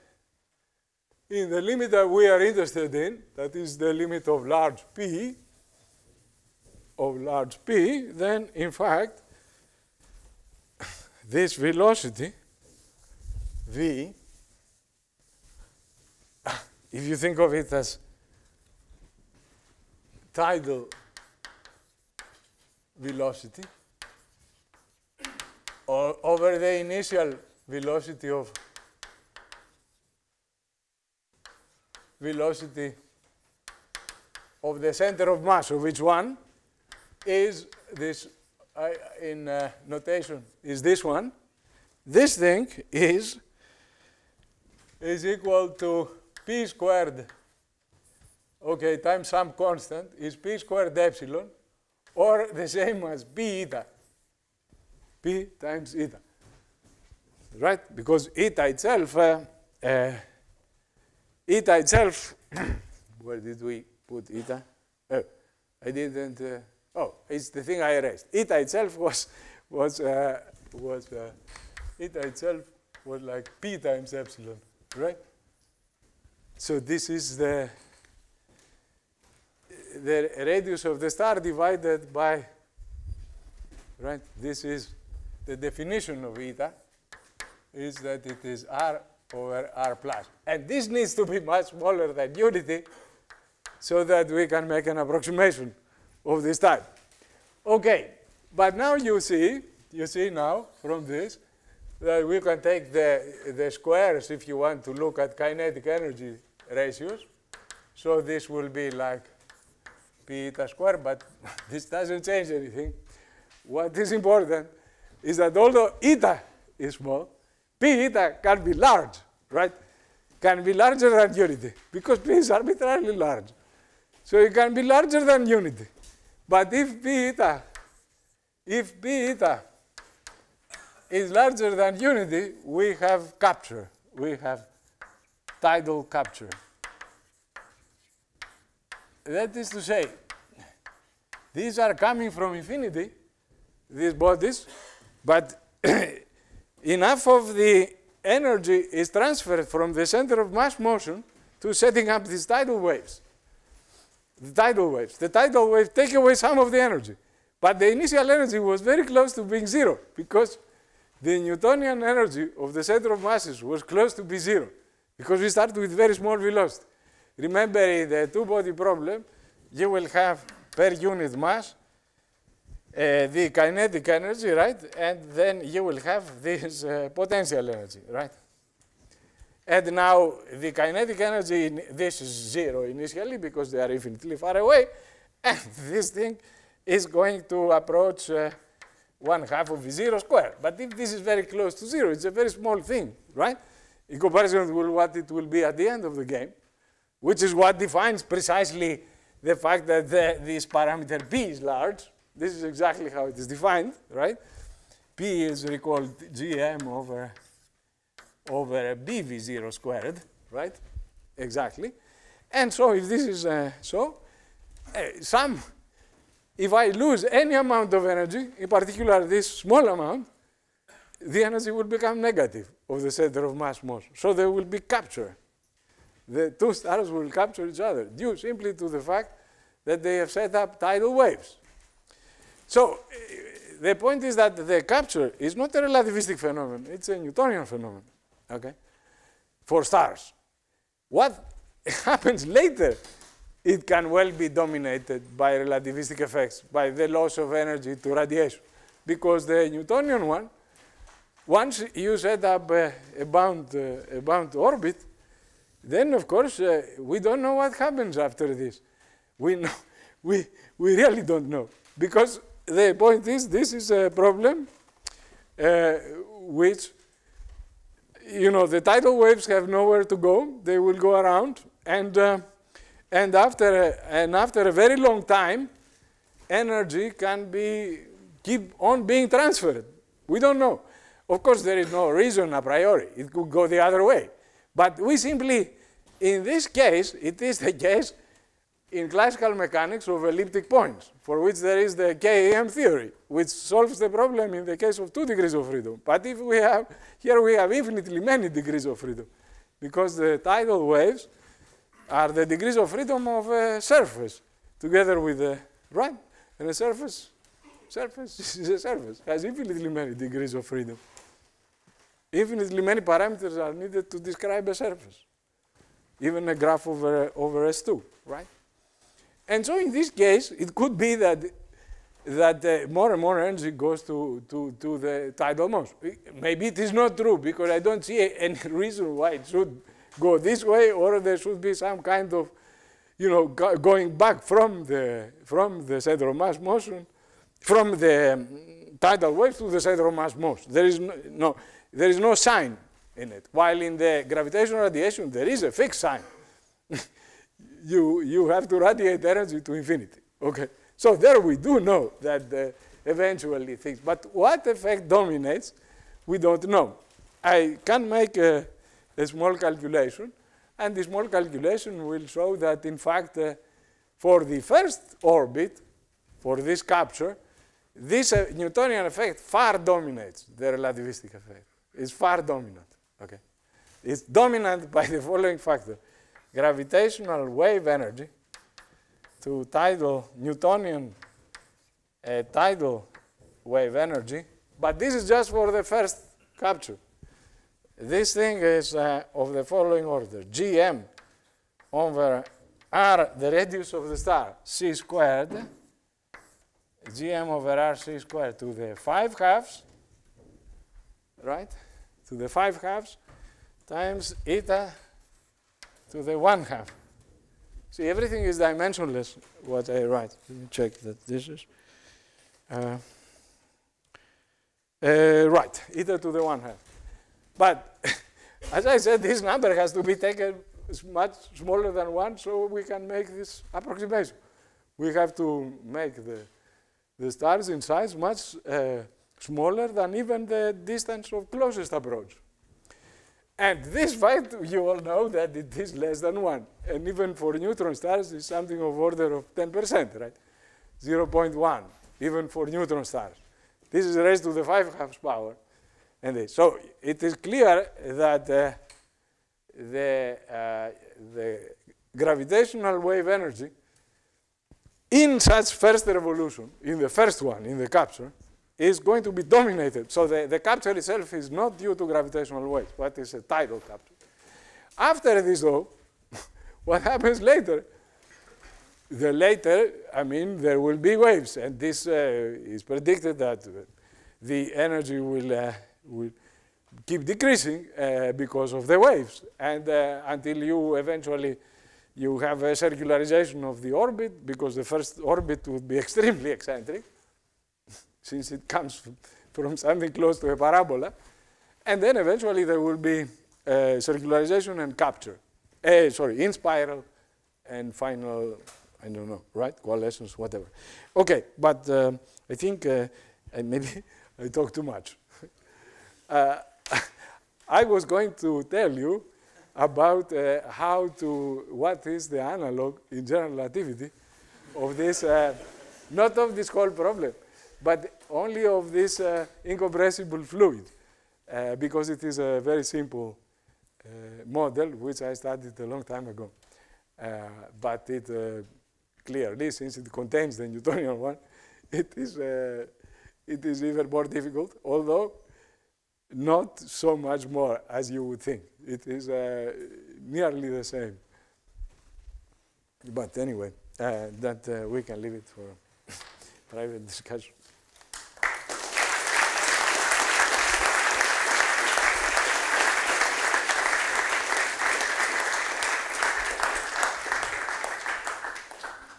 in the limit that we are interested in, that is the limit of large P, then in fact, this velocity, V, if you think of it as tidal velocity, or over the initial velocity of the center of mass of each one, is this, in notation, is this one. This thing is equal to p squared, okay, times some constant, is p squared epsilon, or the same as p eta, p times eta, right? Because eta itself, where did we put eta? Oh, I didn't. Oh, it's the thing I erased. Eta itself was like p times epsilon, right? So this is the radius of the star divided by, right? This is the definition of eta, is that it is R over R plus. And this needs to be much smaller than unity so that we can make an approximation of this type. Okay, but now you see now from this that we can take the squares if you want to look at kinetic energy ratios. So this will be like p eta squared, but this doesn't change anything. What is important is that although eta is small, p eta can be large, right? Can be larger than unity, because p is arbitrarily large. So it can be larger than unity. But if p eta is larger than unity, we have capture. We have tidal capture. That is to say, these are coming from infinity, these bodies, but enough of the energy is transferred from the center of mass motion to setting up these tidal waves. The tidal waves take away some of the energy, But the initial energy was very close to being zero because the Newtonian energy of the center of masses was close to be zero because we start with very small velocity. Remember, in the two-body problem, you will have per unit mass the kinetic energy, right? And then you will have this potential energy, right? And now the kinetic energy, this is zero initially because they are infinitely far away. And this thing is going to approach 1/2 of V0 squared. But if this is very close to zero, it's a very small thing, right? In comparison with what it will be at the end of the game, which is what defines precisely the fact that this parameter P is large. This is exactly how it is defined, right? P is recalled Gm over BV0 squared, right? Exactly. And so if this is if I lose any amount of energy, in particular this small amount, the energy will become negative of the center of mass motion. So there will be capture. The two stars will capture each other due simply to the fact that they have set up tidal waves. So the point is that the capture is not a relativistic phenomenon, it's a Newtonian phenomenon, okay, for stars. What happens later, it can well be dominated by relativistic effects, by the loss of energy to radiation. Because the Newtonian one, once you set up a bound orbit, then of course we don't know what happens after this. We really don't know. Because the point is, this is a problem which, you know, the tidal waves have nowhere to go. They will go around, and after a very long time, energy can keep on being transferred. We don't know. Of course, there is no reason a priori. It could go the other way. But we simply, in this case, it is the case in classical mechanics of elliptic points, for which there is the KEM theory, which solves the problem in the case of 2 degrees of freedom. But if we have, here we have infinitely many degrees of freedom, because the tidal waves are the degrees of freedom of a surface, together with the, right? And a surface is a surface, has infinitely many degrees of freedom. Infinitely many parameters are needed to describe a surface, even a graph over S2, right? And so in this case, it could be that more and more energy goes to the tidal motion. Maybe it is not true, because I don't see any reason why it should go this way, or there should be some kind of, you know, going back from the center of mass motion, from the tidal waves to the center of mass motion. There is no sign in it. While in the gravitational radiation, there is a fixed sign. You have to radiate energy to infinity. Okay, so there we do know that eventually things. But what effect dominates, we don't know. I can make a small calculation, and the small calculation will show that, in fact, for the first orbit, for this capture, this Newtonian effect far dominates the relativistic effect. It's far dominant. Okay, it's dominant by the following factor: gravitational wave energy to tidal Newtonian tidal wave energy. But this is just for the first capture. This thing is of the following order: Gm over r, the radius of the star, c squared, Gm over r c squared to the 5/2, right? To the 5/2 times eta to the 1/2. See, everything is dimensionless, what I write. Let me check that this is. Right, eta to the 1/2. But as I said, this number has to be taken much smaller than 1, so we can make this approximation. We have to make the stars in size much smaller than even the distance of closest approach. And this fact, you all know that it is less than 1. And even for neutron stars, it's something of order of 10%, right? 0.1, even for neutron stars. This is raised to the 5/2 power. And so it is clear that the gravitational wave energy in such first revolution, in the first one, in the capture, is going to be dominated. So the capture itself is not due to gravitational waves, but it's a tidal capture. After this, though, what happens later? I mean, there will be waves, and this is predicted that the energy will keep decreasing because of the waves, and until you eventually you have a circularization of the orbit, because the first orbit would be extremely eccentric, since it comes from something close to a parabola, and then eventually there will be circularization and capture. In spiral and final, I don't know, right? Coalescence, whatever. Okay, but I think maybe I talk too much. I was going to tell you about what is the analog in general relativity of this, not of this whole problem, but only of this incompressible fluid, because it is a very simple model, which I studied a long time ago. But it clearly, since it contains the Newtonian one, it is even more difficult, although not so much more as you would think. It is nearly the same. But anyway, that we can leave it for private discussion.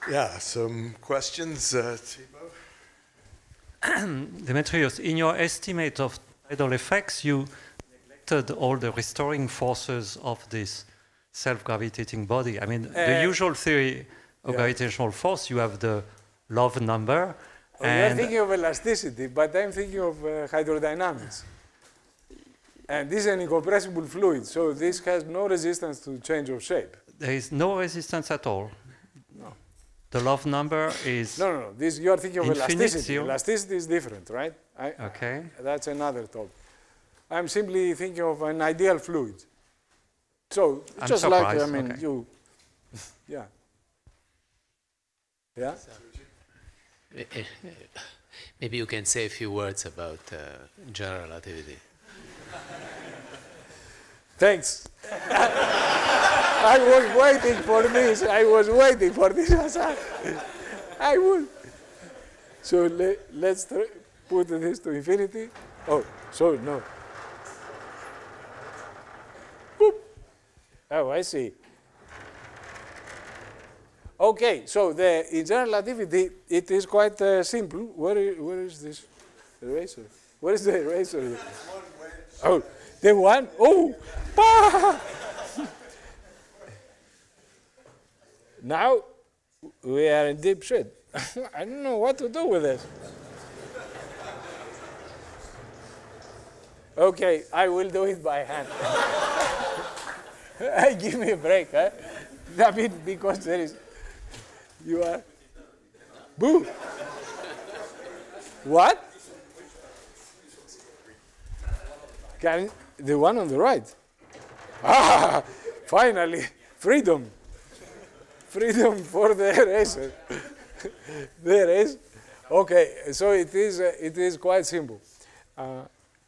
Yeah, some questions, Thibaut? Demetrios, in your estimate of tidal effects, you neglected all the restoring forces of this self-gravitating body. I mean, the usual theory of gravitational force, you have the Love number. You're thinking of elasticity, but I'm thinking of hydrodynamics. And this is an incompressible fluid, so this has no resistance to change of shape. There is no resistance at all. No. The Love number is No. This, you're thinking of elasticity. Zero. Elasticity is different, right? Okay. That's another topic. I'm simply thinking of an ideal fluid. So, I'm just surprised. like, I mean, okay. you, yeah. Yeah? Maybe you can say a few words about general relativity. Thanks. I was waiting for this. I was waiting for this. I would. So let's put this to infinity. Oh, so no. Boop. Oh, I see. Okay, so in general relativity, it is quite simple. Where is this eraser? Where is the eraser? Oh, the one? Oh! Now we are in deep shit. I don't know what to do with this. Okay, I will do it by hand. Give me a break, huh? I mean, because there is. You are. Boo! What? The one on the right? Ah! Finally! Freedom! Freedom for the eraser. There is. Okay, so it is quite simple.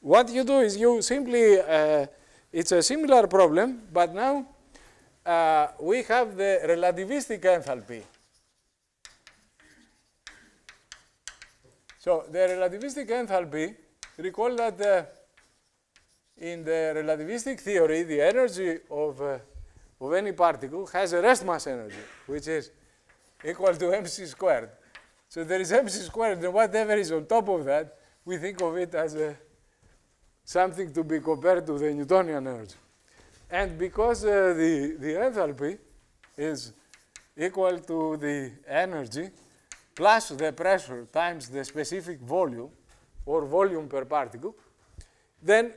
What you do is you simply, it's a similar problem, but now we have the relativistic enthalpy. So the relativistic enthalpy, recall that in the relativistic theory, the energy of any particle has a rest mass energy, which is equal to mc squared. So there is mc squared, and whatever is on top of that, we think of it as something to be compared to the Newtonian energy. And because the enthalpy is equal to the energy plus the pressure times the specific volume, or volume per particle, then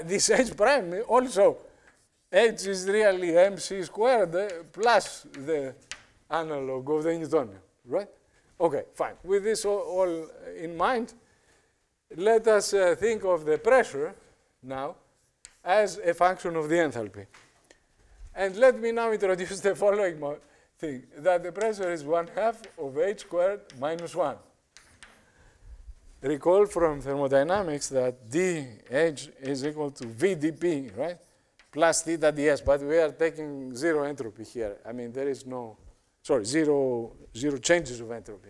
this h prime also, h is really mc squared plus the analog of the Newtonian, right? Okay, fine. With this all in mind, let us think of the pressure now as a function of the enthalpy. And let me now introduce the following thing, that the pressure is 1/2 of h squared minus 1. Recall from thermodynamics that dH is equal to V dP, right? Plus theta ds, but we are taking zero entropy here. I mean, there is no, sorry, zero changes of entropy.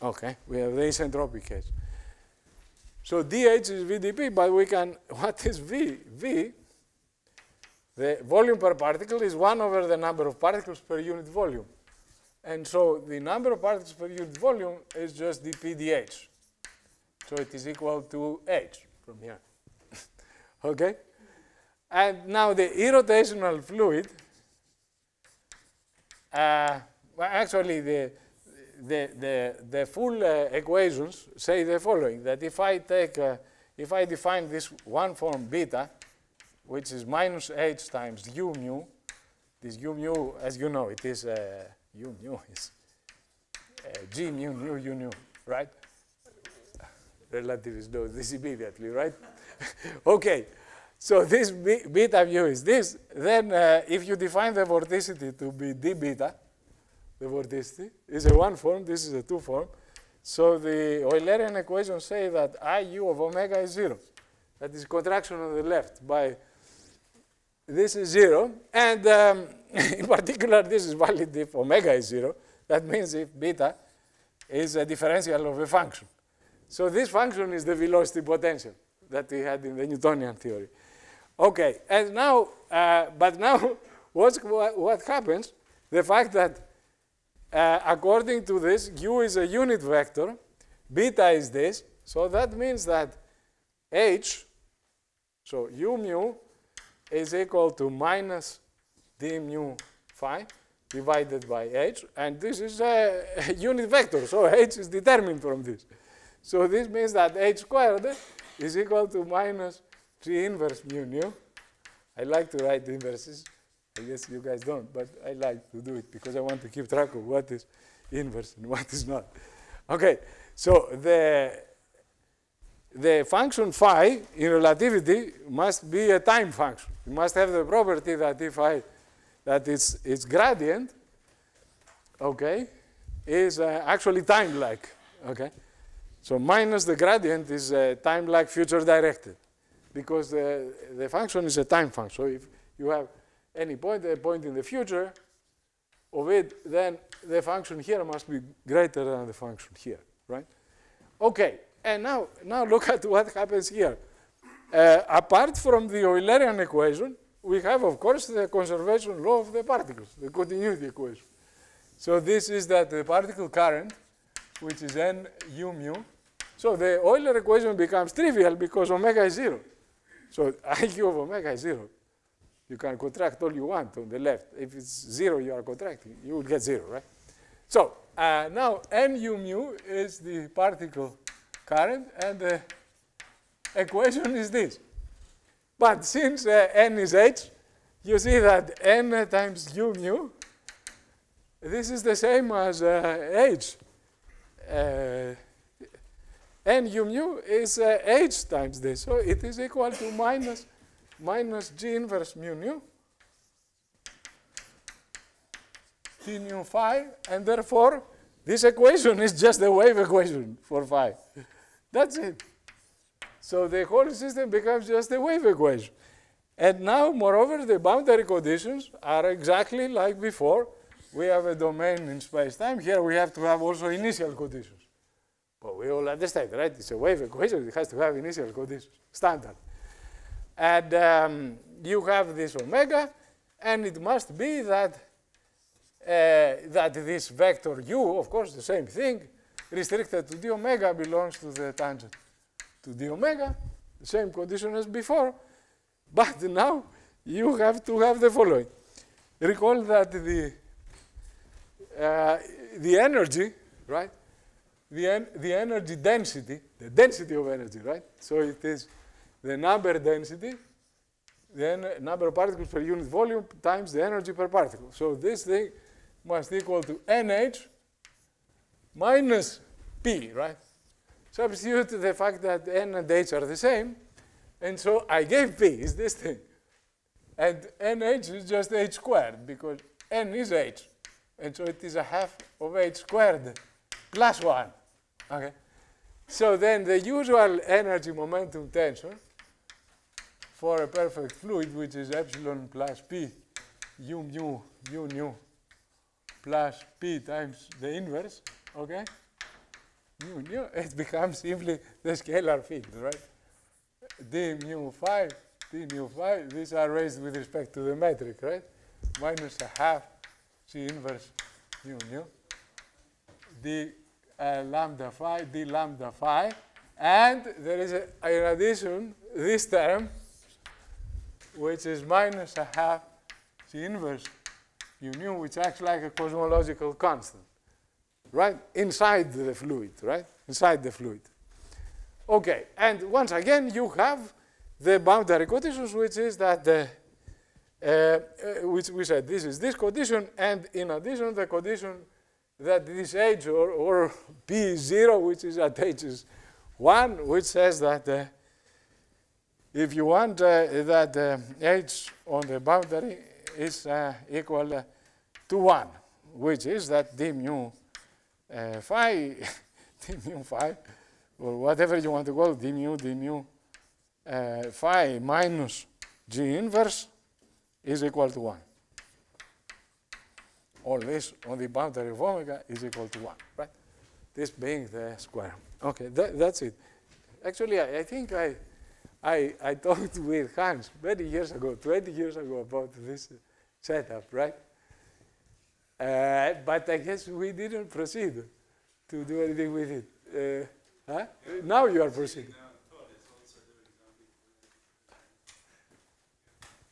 Okay, we have the isentropic case. So dH is V dP, but we can, what is V? V, the volume per particle is 1 over the number of particles per unit volume. And so the number of particles per unit volume is just dP dH. So it is equal to h from here. Okay? And now the irrotational fluid, well, actually the full equations say the following, that if I take, if I define this one form beta, which is minus h times u mu, this u mu, as you know, it is u mu is g mu nu u nu, right? Relativists know this immediately, right? Okay, so this beta mu is this. Then if you define the vorticity to be d beta, the vorticity is a one form, this is a two form. So the Eulerian equations say that IU of omega is 0. That is contraction on the left by, this is 0. And in particular, this is valid if omega is 0. That means if beta is a differential of a function. So this function is the velocity potential that we had in the Newtonian theory. Okay, and now, but now what happens? The fact that according to this, u is a unit vector, beta is this, so that means that h, so u mu is equal to minus d mu phi divided by h, and this is a unit vector, so h is determined from this. So this means that h squared is equal to minus g inverse mu nu. I like to write inverses. I guess you guys don't, but I like to do it because I want to keep track of what is inverse and what is not. Okay, so the function phi in relativity must be a time function. It must have the property that if that its gradient, okay, is actually time-like. Okay. So minus the gradient is time-like future directed, because the function is a time function. So if you have any point, a point in the future of it, then the function here must be greater than the function here, right? Okay, and now look at what happens here. Apart from the Eulerian equation, we have, of course, the conservation law of the particles, the continuity equation. So this is that the particle current, which is n u mu. So the Euler equation becomes trivial because omega is 0. So IU of omega is 0. You can contract all you want on the left. If it's 0, you are contracting. You will get 0, right? So now nu mu is the particle current, and the equation is this. But since n is h, you see that n times u mu, this is the same as h. N u mu is h times this. So it is equal to minus g inverse mu nu t nu phi, and therefore this equation is just the wave equation for phi. That's it. So the whole system becomes just a wave equation. And now, moreover, the boundary conditions are exactly like before. We have a domain in space-time. Here we have to have also initial conditions. But we all understand, right? It's a wave equation. It has to have initial conditions, standard. And you have this omega, and it must be that that this vector u, of course, the same thing, restricted to d omega, belongs to the tangent to d omega, the same condition as before. But now you have to have the following. Recall that the energy, right? The energy density, the density of energy, right? So it is the number density, the number of particles per unit volume times the energy per particle. So this thing must equal to nh minus p, right? Substitute the fact that n and h are the same, and so I gave p is this thing. And nh is just h squared, because n is h. And so it is a half of h squared plus 1. Okay. So then the usual energy momentum tension for a perfect fluid, which is epsilon plus p u mu u nu plus p times the inverse, okay? Mu nu, it becomes simply the scalar field, right? D mu phi, these are raised with respect to the metric, right? Minus a half C inverse mu nu, d lambda phi, and there is, in addition, this term, which is minus a half C inverse mu nu, which acts like a cosmological constant, right? Inside the fluid, right? Inside the fluid. Okay, and once again, you have the boundary conditions, which is that which we said this is this condition, and in addition, the condition that this h or p is 0, which is at h is 1, which says that if you want that h on the boundary is equal to 1, which is that d mu phi, or whatever you want to call it, d mu phi minus g inverse is equal to 1. All this on the boundary of omega is equal to 1, right? This being the square. Okay, that's it. Actually, I think I talked with Hans many years ago, 20 years ago, about this setup, right? But I guess we didn't proceed to do anything with it. Huh? Now you are proceeding.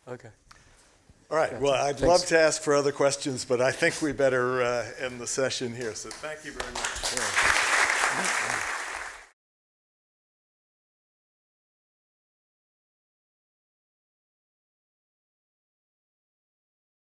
Okay. All right. Well, I'd love to ask for other questions, but I think we better end the session here. So thank you very much. Yeah.